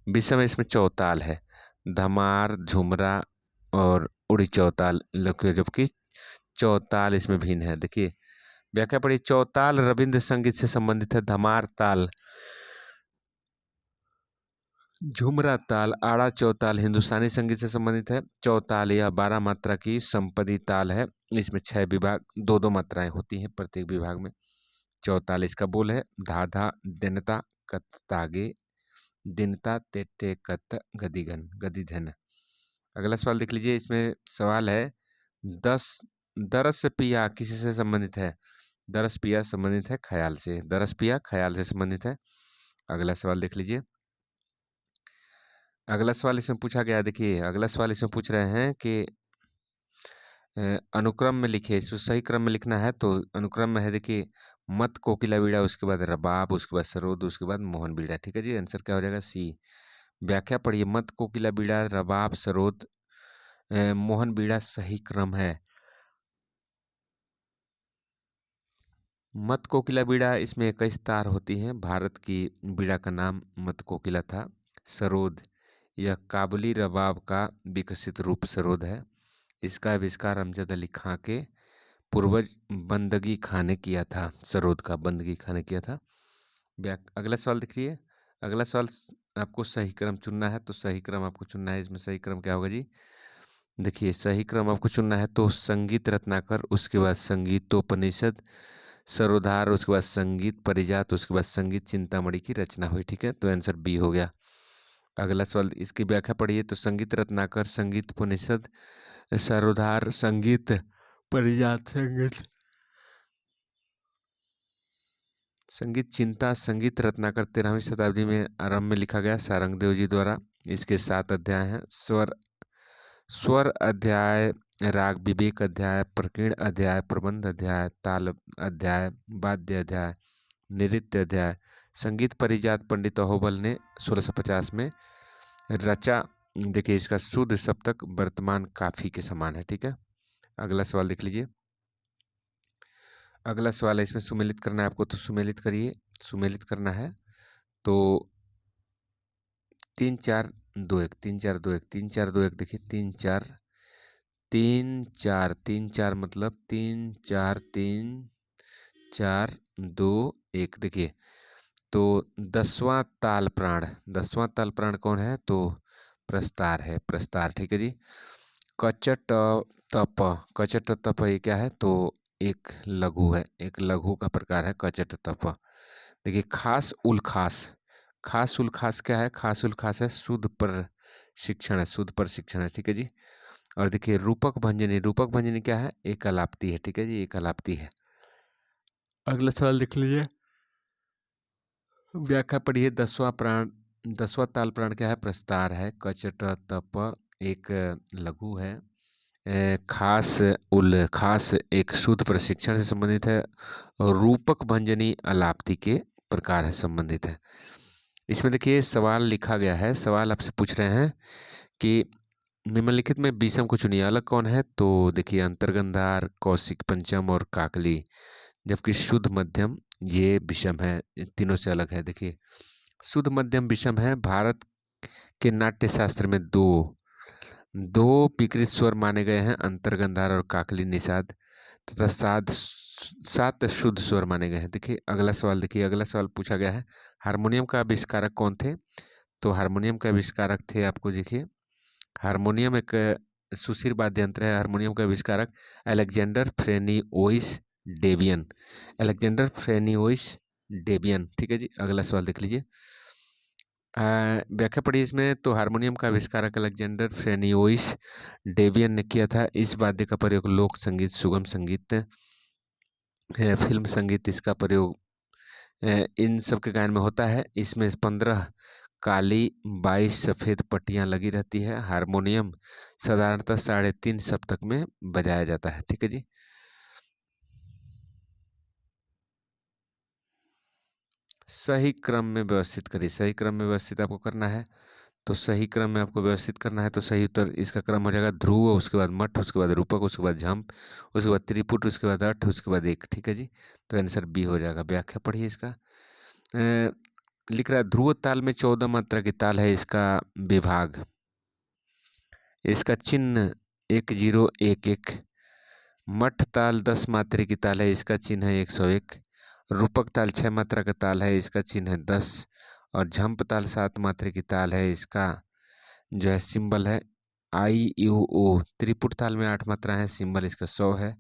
विषम इसमें चौताल है, धमार, झुमरा और उड़ी चौताल, जबकि चौताल इसमें भिन्न है। देखिए व्याख्या पढ़िए। चौताल रविंद्र संगीत से संबंधित है। धमार ताल, झुमरा ताल, आड़ा चौताल हिंदुस्तानी संगीत से संबंधित है। चौताल यह 12 मात्रा की संपदी ताल है। इसमें 6 विभाग, 2-2 मात्राएं होती हैं प्रत्येक विभाग में। चौताल इसका बोल है धाधा दिनता कत तागे, दिनता तेटे कत गदिगन गदिधन। अगला सवाल देख लीजिए। इसमें सवाल है दरस पिया किसी से संबंधित है? दरस पिया संबंधित है ख्याल से। दरस पिया ख्याल से संबंधित है। अगला सवाल देख लीजिए। अगला सवाल इसमें पूछा गया, देखिए अगला सवाल इसमें पूछ रहे हैं कि अनुक्रम में लिखिए। इसको सही क्रम में लिखना है। तो अनुक्रम में है, देखिए मत कोकिला बीड़ा, उसके बाद रबाब, उसके बाद सरोद, उसके बाद मोहन बीड़ा। ठीक है जी, आंसर क्या हो जाएगा? सी। व्याख्या पढ़िए। मत कोकिला बीड़ा, रबाब, सरोद, मोहन बीड़ा सही क्रम है। मत कोकिला बीड़ा इसमें 21 तार होती हैं। भारत की बीड़ा का नाम मत कोकिला था। सरोद यह काबुली रबाब का विकसित रूप सरोद है। इसका आविष्कार अमजद अली खां के पूर्वज बंदगी खां ने किया था। सरोद का बंदगी खां ने किया था। अगला सवाल देखिए। अगला सवाल आपको सही क्रम चुनना है। तो सही क्रम आपको चुनना है। इसमें सही क्रम क्या होगा जी? देखिए सही क्रम आपको चुनना है तो संगीत रत्नाकर, उसके बाद संगीतोपनिषद, सरोधार, उसके बाद संगीत परिजात, उसके बाद संगीत चिंतामणि की रचना हुई। ठीक है, तो आंसर बी हो गया। अगला सवाल इसकी व्याख्या पढ़िए। तो संगीत रत्नाकर, संगीत उपनिषद, सरोधार, संगीत परिजात, संगीत चिंता, संगीत रत्नाकर 13वीं शताब्दी में आरंभ में लिखा गया सारंगदेव जी द्वारा। इसके 7 अध्याय हैं। स्वर अध्याय, राग विवेक अध्याय, प्रकीर्ण अध्याय, प्रबंध अध्याय, ताल अध्याय, वाद्य अध्याय, नृत्य अध्याय। संगीत परिजात पंडित अहोबल ने 1650 में रचा। देखिए इसका शुद्ध सप्तक वर्तमान काफी के समान है। ठीक है, अगला सवाल देख लीजिए। अगला सवाल है, इसमें सुमेलित करना है आपको, तो सुमेलित करिए। सुमेलित करना है तो 3 4 2 1, 3 4 2 1, 3 4 2 1। देखिए 3 4 3 4 3 4 मतलब 3 4 3 4 2 1। देखिए तो 10वां ताल प्राण, 10वां ताल प्राण कौन है? तो प्रस्तार है, प्रस्तार। ठीक है जी। कचट तप, कचट तप ये क्या है? तो एक लघु है, एक लघु का प्रकार है कचट तप। देखिए खास उल्खास, खास उल्खास क्या है? खास उल्खास है शुद्ध पर शिक्षण है, शुद्ध पर शिक्षण है। ठीक है जी। और देखिए रूपक भंजनी, रूपक भंजनी क्या है? एक अलाप्ती है। ठीक है जी, एक अलाप्ती है। अगला सवाल देख लीजिए। व्याख्या पढ़िए। 10वां प्राण, 10वां ताल प्राण क्या है? प्रस्तार है। कचट तप एक लघु है। खास एक शुद्ध प्रशिक्षण से संबंधित है। और रूपक भंजनी अलाप्ती के प्रकार है, संबंधित है। इसमें देखिए सवाल लिखा गया है, सवाल आपसे पूछ रहे हैं कि निम्नलिखित में विषम को चुनिए, अलग कौन है? तो देखिए अंतर्गंधार, कौशिक पंचम और काकली, जबकि शुद्ध मध्यम ये विषम है, तीनों से अलग है। देखिए शुद्ध मध्यम विषम है। भारत के नाट्य शास्त्र में दो दो विकृत स्वर माने गए हैं, अंतर्गंधार और काकली निषाद, तथा सात शुद्ध स्वर माने गए हैं। देखिए अगला सवाल, देखिए अगला सवाल पूछा गया है, हारमोनियम का आविष्कारक कौन थे? तो हारमोनियम के आविष्कारक थे, आपको देखिए हारमोनियम एक सुशीर वाद्य यंत्र है। हारमोनियम का आविष्कारक अलेक्जेंडर फ्रेनिओइस डेबियन, अलेक्जेंडर फ्रेनिओइस डेबियन। ठीक है जी, अगला सवाल देख लीजिए। व्याख्या पढ़ी इसमें। तो हारमोनियम का आविष्कारक अलेक्जेंडर फ्रेनिओइस डेबियन ने किया था। इस वाद्य का प्रयोग लोक संगीत, सुगम संगीत, फिल्म संगीत, इसका प्रयोग इन सब के गायन में होता है। इसमें 15 काली 22 सफ़ेद पट्टियाँ लगी रहती है। हारमोनियम साधारणतः 3.5 सप्तक में बजाया जाता है। ठीक है जी। सही क्रम में व्यवस्थित करिए, सही क्रम में व्यवस्थित आपको करना है। तो सही क्रम में आपको व्यवस्थित करना है। तो सही उत्तर इसका क्रम हो जाएगा ध्रुव, उसके बाद मठ, उसके बाद रूपक, उसके बाद झंप, उसके बाद त्रिपुट, उसके बाद अठ, उसके बाद एक। ठीक है जी, तो आंसर बी हो जाएगा। व्याख्या पढ़िए इसका। लिख रहा है ध्रुव ताल में 14 मात्रा की ताल है, इसका विभाग, इसका चिन्ह 1011। मठ ताल 10 मात्रा की ताल है, इसका चिन्ह है 101। रूपक ताल 6 मात्रा का ताल है, इसका चिन्ह है 10। और झंप ताल 7 मात्रा की ताल है, इसका जो है सिंबल है IUO। त्रिपुट ताल में 8 मात्रा है, सिंबल इसका 100 है।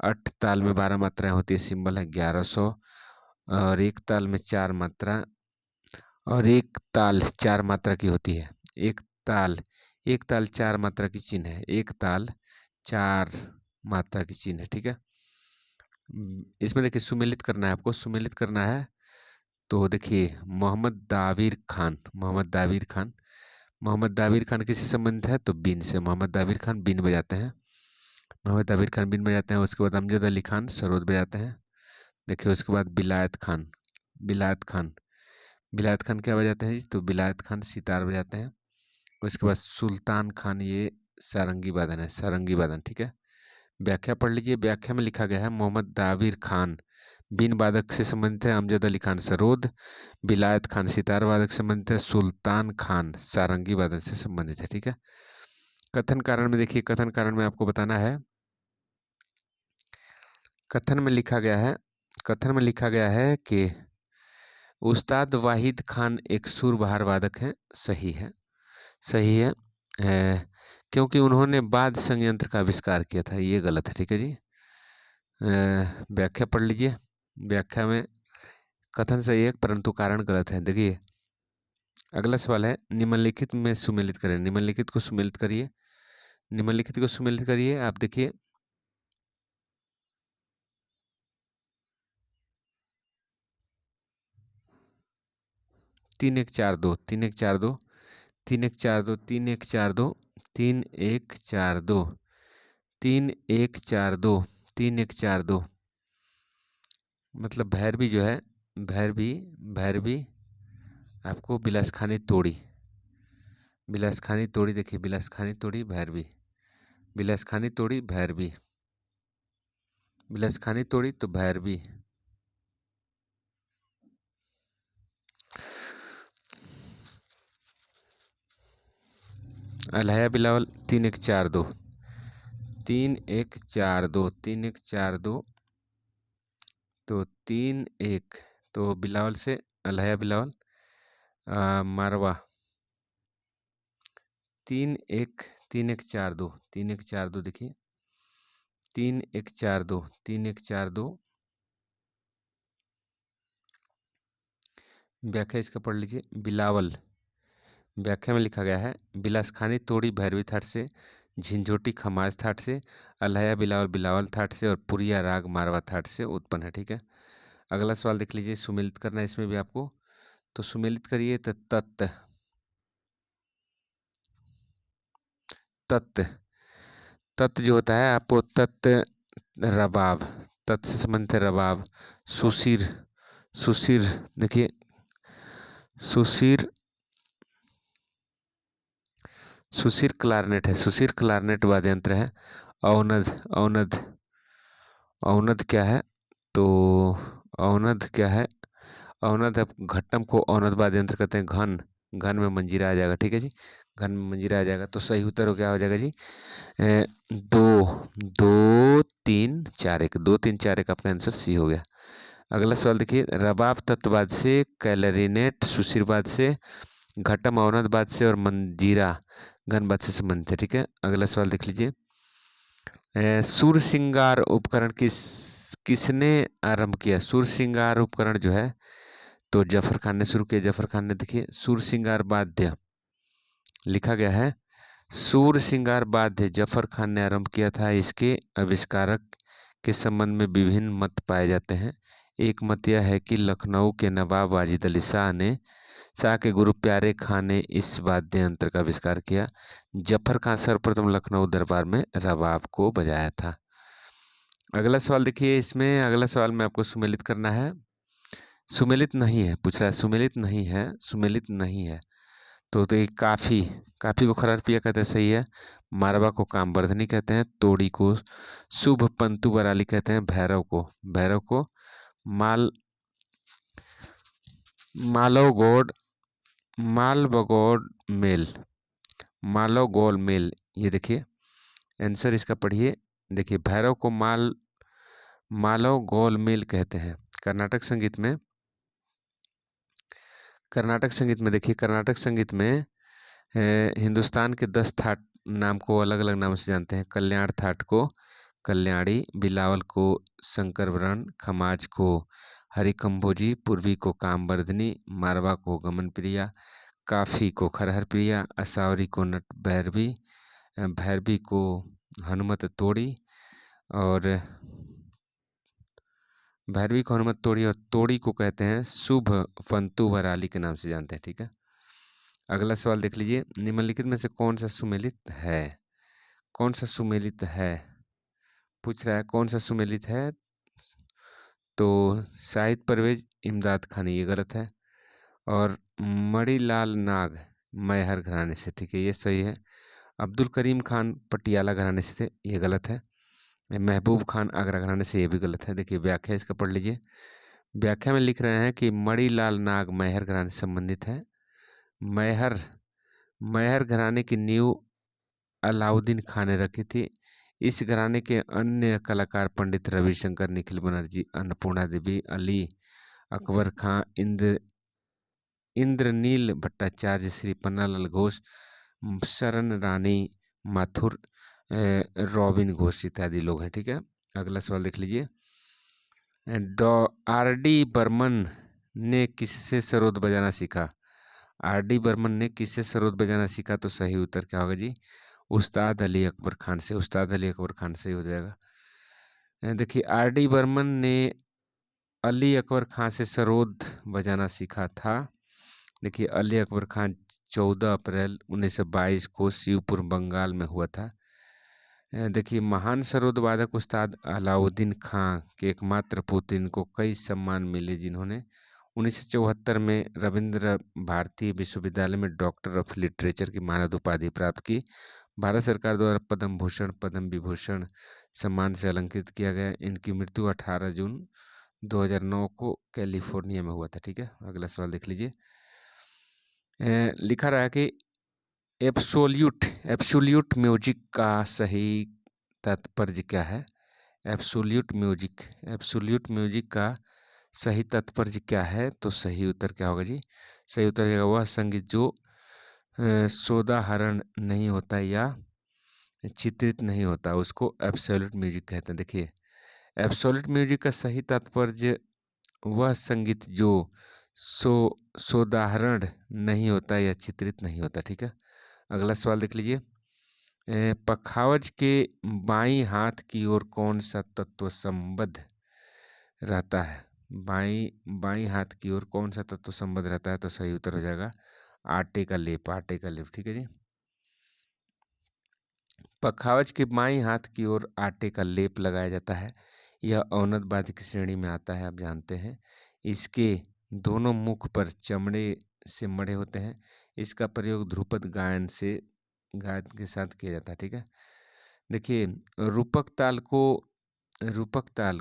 अठ ताल में 12 मात्राएं होती है, सिंबल है 1100। और एक ताल में 4 मात्रा, और एक ताल 4 मात्रा की होती है। एक ताल 4 मात्रा की चिन्ह है, एक ताल 4 मात्रा की चिन्ह है। ठीक है। इसमें देखिए सुमेलित करना है, आपको सुमेलित करना है। तो देखिए मोहम्मद दाविर खान, मोहम्मद दाविर खान, मोहम्मद दाविर खान किससे संबंधित है? तो बीन से। मोहम्मद दाविर खान बीन बजाते हैं, मोहम्मद दाविर खान बीन बजाते हैं। उसके बाद अमजद अली खान सरोद बजाते हैं। देखिए उसके बाद बिलायत खान, बिलायत खान, बिलायत खान क्या बजाते हैं जी? तो बिलायत खान सितार बजाते हैं। उसके बाद सुल्तान खान ये सारंगी वादन है, सारंगी वादन। ठीक है। व्याख्या पढ़ लीजिए। व्याख्या में लिखा गया है मोहम्मद दाविर खान बीन वादक से संबंधित है, अमजद अली खान सरोद, बिलायत खान सितार वादक से संबंधित है, सुल्तान खान सारंगी वादन से संबंधित है। ठीक है। कथन कारण में देखिए, कथन कारण में आपको बताना है। कथन में लिखा गया है, कथन में लिखा गया है कि उस्ताद वाहिद खान एक सुरबहार वादक हैं। सही है, सही है, क्योंकि उन्होंने वाद्य संयंत्र का आविष्कार किया था। ये गलत है। ठीक है जी। व्याख्या पढ़ लीजिए। व्याख्या में कथन सही है परंतु कारण गलत है। देखिए अगला सवाल है निम्नलिखित में सुमेलित करें, निम्नलिखित को सुमेलित करिए, निम्नलिखित को सुमेलित करिए। आप देखिए 3 1 4 2, 3 1 4 2, 3 1 4 2, 3 1 4 2, 3 1 4 2, 3 1 4 2, 3 1 4 2, मतलब भैरवी जो है, भैरवी, भैरवी आपको बिलासखानी तोड़ी, बिलासखानी तोड़ी। देखिए बिलासखानी तोड़ी भैरवी, बिलासखानी तोड़ी भैरवी, बिलासखानी तोड़ी तो भैरवी। अलहया बिलावल 3 1 4 2, 3 1 4 2, 3 1 4 2, तो 3 1, तो बिलावल से अलहया बिलावल मारवा 3 1, 3 1 4 2, 3 1 4 2। देखिए 3 1 4 2, 3 1 4 2। व्याख्या इसका पढ़ लीजिए। बिलावल, व्याख्या में लिखा गया है बिलासखानी तोड़ी भैरवी थाट से, झिंझोटी खमाज थाट से, अलहया बिलावल बिलावल थाट से, और पुरिया राग मारवा थाट से उत्पन्न है। ठीक है। अगला सवाल देख लीजिए, सुमेलित करना है इसमें भी आपको। तो सुमेलित करिए। तो तत्, तत्, तत् जो होता है आपको तत् रबाब, तत् से संबंधित है रबाब, सुशिर, सुशिर देखिए सुशीर सुशीर क्लारनेट है, सुशीर क्लारनेट वाद्य यंत्र है। औनद औनद औनद क्या है? तो औनद क्या है? औनद है, घट्टम को औनद वाद्य यंत्र कहते हैं। घन घन में मंजीरा आ जाएगा, ठीक है जी, घन में मंजीरा आ जाएगा। तो सही उत्तर हो क्या हो जाएगा जी? दो दो तीन चार एक, 2 3 4 1 आपका आंसर सी हो गया। अगला सवाल देखिए, रबाब तत्ववाद से, कैलरीनेट सुशीरवाद से, घटम अवनतवाद से और मंजीरा घनवाद से संबंधित है, ठीक है। अगला सवाल देख लीजिए, सूर श्रृंगार उपकरण किसने आरंभ किया? सूर श्रृंगार उपकरण जो है तो जफर खान ने शुरू किया। जफर खान ने, देखिए सूर श्रृंगार वाद्य लिखा गया है, सूर श्रृंगार वाद्य जफर खान ने आरंभ किया था। इसके आविष्कारक के संबंध में विभिन्न मत पाए जाते हैं। एक मत यह है कि लखनऊ के नवाब वाजिद अली शाह के गुरु प्यारे खान ने इस वाद्य यंत्र का आविष्कार किया। जफर खान सर्वप्रथम लखनऊ दरबार में रबाब को बजाया था। अगला सवाल देखिए, इसमें अगला सवाल में आपको सुमेलित करना है। सुमेलित नहीं है पूछ रहा है, सुमेलित नहीं है, सुमेलित नहीं है। तो ये काफी काफी को खरारपिया कहते हैं, सही है। मारवा को कामवर्धनी कहते हैं। तोड़ी को शुभ पंतु बराली कहते हैं। भैरव को माल मालवगौड़ मालबगौड़ मेल मालवगौल मेल, ये देखिए आंसर इसका पढ़िए। देखिए भैरव को मालवगौल मेल कहते हैं। कर्नाटक संगीत में देखिए, कर्नाटक संगीत में हिंदुस्तान के 10 थाट नाम को अलग अलग नाम से जानते हैं। कल्याण थाट को कल्याणी, बिलावल को शंकरवरण, खमाज को हरिकंभोजी, पूर्वी को कामवर्धनी, मारवा को गमन प्रिया, काफी को खरहर प्रिया, असावरी को नट भैरवी को हनुमत तोड़ी और तोड़ी को कहते हैं शुभ फंतु वराली के नाम से जानते हैं, ठीक है। अगला सवाल देख लीजिए, निम्नलिखित में से कौन सा सुमेलित है? कौन सा सुमेलित है पूछ रहा है, कौन सा सुमेलित है? तो शाहिद परवेज इमदाद खानी, ये गलत है। और मणिलाल नाग मैहर घराने से, ठीक है, ये सही है। अब्दुल करीम खान पटियाला घराने से थे, ये गलत है। महबूब खान आगरा घराने से, ये भी गलत है। देखिए व्याख्या इसका पढ़ लीजिए। व्याख्या में लिख रहे हैं कि मणिलाल नाग मैहर घराने से संबंधित है। मैहर घराने की नींव अलाउद्दीन खान ने रखी थी। इस घराने के अन्य कलाकार पंडित रविशंकर, निखिल बनर्जी, अन्नपूर्णा देवी, अली अकबर खां, इंद्रनील भट्टाचार्य, श्री पन्नालाल घोष, शरण रानी माथुर, रॉबिन घोष इत्यादि लोग हैं, ठीक है। अगला सवाल देख लीजिए, R.D. बर्मन ने किससे सरोद बजाना सीखा? R.D. बर्मन ने किससे सरोद बजाना सीखा? तो सही उत्तर क्या होगा जी? उस्ताद अली अकबर खान से। उस्ताद अली अकबर खान से हो जाएगा। देखिए R.D. बर्मन ने अली अकबर खान से सरोद बजाना सीखा था। देखिए अली अकबर खान 14 अप्रैल 1922 को शिवपुर बंगाल में हुआ था। देखिए महान सरोद वादक उस्ताद अलाउद्दीन खां के एकमात्र पुत्र, इनको कई सम्मान मिले, जिन्होंने 1974 में रविंद्र भारती विश्वविद्यालय में डॉक्टर ऑफ लिटरेचर की मानद उपाधि प्राप्त की। भारत सरकार द्वारा पद्म भूषण, पद्म विभूषण सम्मान से अलंकृत किया गया। इनकी मृत्यु 18 जून 2009 को कैलिफोर्निया में हुआ था, ठीक है। अगला सवाल देख लीजिए, लिखा रहा है कि एब्सोल्यूट म्यूजिक का सही तात्पर्य क्या है? एब्सोल्यूट म्यूजिक का सही तात्पर्य क्या है? तो सही उत्तर क्या होगा जी? सही उत्तर है वह संगीत जो सोदाहरण नहीं होता या चित्रित नहीं होता, उसको एब्सोल्यूट म्यूजिक कहते हैं। देखिए एब्सोल्यूट म्यूजिक का सही तात्पर्य वह संगीत जो सोदाहरण नहीं होता या चित्रित नहीं होता, ठीक है। अगला सवाल देख लीजिए, पखावज के बाईं हाथ की ओर कौन सा तत्व संबद्ध रहता है? बाईं हाथ की ओर कौन सा तत्व संबद्ध रहता है? तो सही उत्तर हो जाएगा आटे का लेप, ठीक है जी। पखावज के बाईं हाथ की ओर आटे का लेप लगाया जाता है। यह औनद वाद्य की श्रेणी में आता है, आप जानते हैं। इसके दोनों मुख पर चमड़े से मढ़े होते हैं। इसका प्रयोग ध्रुपद गायन के साथ किया जाता है। ठीक है, देखिए रूपक ताल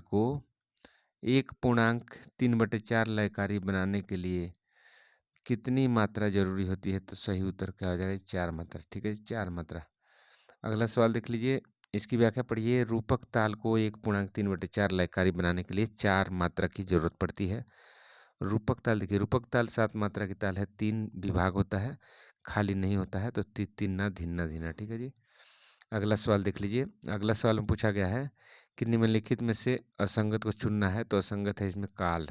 को 1.3/4 लयकारी बनाने के लिए कितनी मात्रा जरूरी होती है? तो सही उत्तर क्या हो जाएगा? 4 मात्रा। ठीक है, 4 मात्रा। अगला सवाल देख लीजिए, इसकी व्याख्या पढ़िए। रूपक ताल को 1.3/4 लयकारी बनाने के लिए 4 मात्रा की जरूरत पड़ती है। रूपक ताल देखिए, रूपक ताल 7 मात्रा की ताल है, 3 विभाग होता है, खाली नहीं होता है, तो तिन्ना धिन्ना धिन्ना। ठीक है जी। अगला सवाल देख लीजिए। अगला सवाल में पूछा गया है कि निम्नलिखित में से असंगत को चुनना है। तो असंगत है इसमें काल।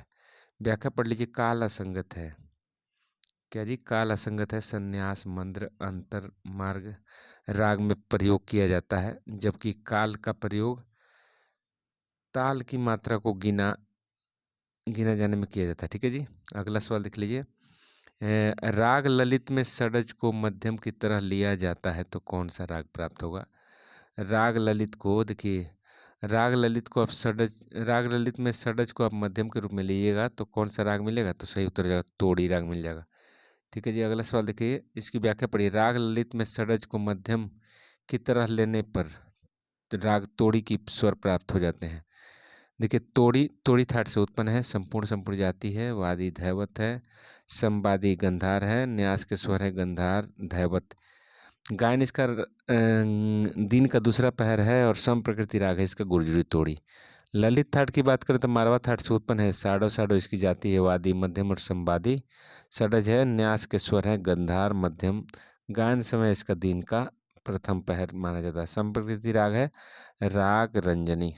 व्याख्या पढ़ लीजिए। काल असंगत है। क्या जी? काल असंगत है। संन्यास, मंद्र, अंतर, मार्ग राग में प्रयोग किया जाता है, जबकि काल का प्रयोग ताल की मात्रा को गिना जाने में किया जाता है। ठीक है जी। अगला सवाल देख लीजिए। राग ललित में षड्ज को मध्यम की तरह लिया जाता है, तो कौन सा राग प्राप्त होगा? राग ललित को देखिए, राग ललित में षड्ज को आप मध्यम के रूप में लीजिएगा तो कौन सा राग मिलेगा? तो सही उत्तर हो जाएगा तोड़ी राग मिल जाएगा। ठीक है जी। अगला सवाल देखिए, इसकी व्याख्या पढ़िए। राग ललित में षड्ज को मध्यम की तरह लेने पर राग तोड़ी की स्वर प्राप्त हो जाते हैं। देखिए, तोड़ी थाट से उत्पन्न है, संपूर्ण जाति है, वादी धैवत है, संवादी गंधार है, न्यास के स्वर है गंधार धैवत। गायन इसका दिन का दूसरा पहर है और सम प्रकृति राग है इसका गुर्जरी तोड़ी। ललित थाट की बात करें तो मारवा थाट से उत्पन्न है, साडो साडो इसकी जाति है, वादी मध्यम और संवादी षड्ज है, न्यास के स्वर है गंधार मध्यम। गायन समय इसका दिन का प्रथम पहर माना जाता है। सम प्रकृति राग है राग रंजनी।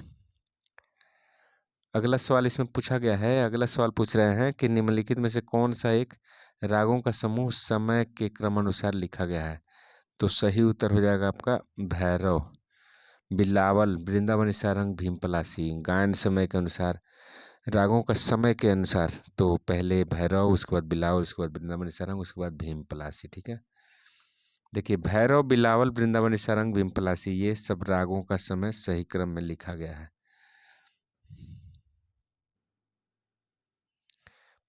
अगला सवाल इसमें पूछा गया है। अगला सवाल पूछ रहे हैं कि निम्नलिखित में से कौन सा एक रागों का समूह समय के क्रमानुसार लिखा गया है? तो सही उत्तर हो जाएगा आपका भैरव, बिलावल, वृंदावनी सारंग, भीमपलासी। गायन समय के अनुसार, रागों का समय के अनुसार, तो पहले भैरव, उसके बाद बिलावल, उसके बाद वृंदावनी सारंग, उसके बाद भीमपलासी। ठीक है, देखिए भैरव, बिलावल, वृंदावनी सारंग, भीमपलासी, ये सब रागों का समय सही क्रम में लिखा गया है।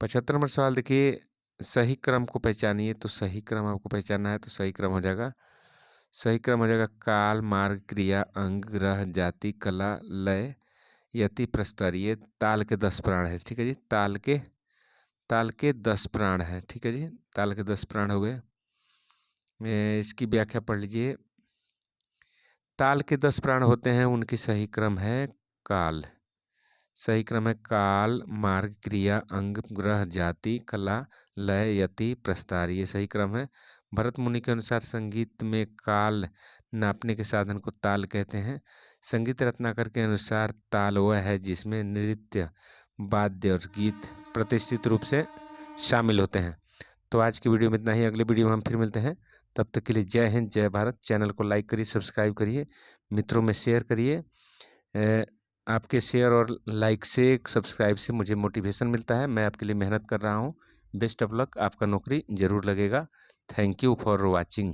75 नंबर सवाल देखिए, सही क्रम को पहचानिए। तो सही क्रम आपको पहचानना है, तो सही क्रम हो जाएगा काल, मार्ग, क्रिया, अंग, ग्रह, जाति, कला, लय, यति, प्रस्तर। ये ताल के 10 प्राण है। ठीक है जी। ताल के 10 प्राण है। ठीक है जी, ताल के 10 प्राण हो गए। इसकी व्याख्या पढ़ लीजिए। ताल के 10 प्राण होते हैं, उनकी सही क्रम है काल। सही क्रम है काल, मार्ग, क्रिया, अंग, ग्रह, जाति, कला, लय, यति, प्रस्तार। ये सही क्रम है। भरत मुनि के अनुसार संगीत में काल नापने के साधन को ताल कहते हैं। संगीत रत्नाकर के अनुसार ताल वह है जिसमें नृत्य, वाद्य और गीत प्रतिष्ठित रूप से शामिल होते हैं। तो आज की वीडियो में इतना ही। अगले वीडियो में हम फिर मिलते हैं। तब तक के लिए जय हिंद, जय भारत। चैनल को लाइक करिए, सब्सक्राइब करिए, मित्रों में शेयर करिए। आपके शेयर और लाइक से, सब्सक्राइब से मुझे मोटिवेशन मिलता है। मैं आपके लिए मेहनत कर रहा हूँ। बेस्ट ऑफ लक, आपका नौकरी ज़रूर लगेगा। Thank you for watching.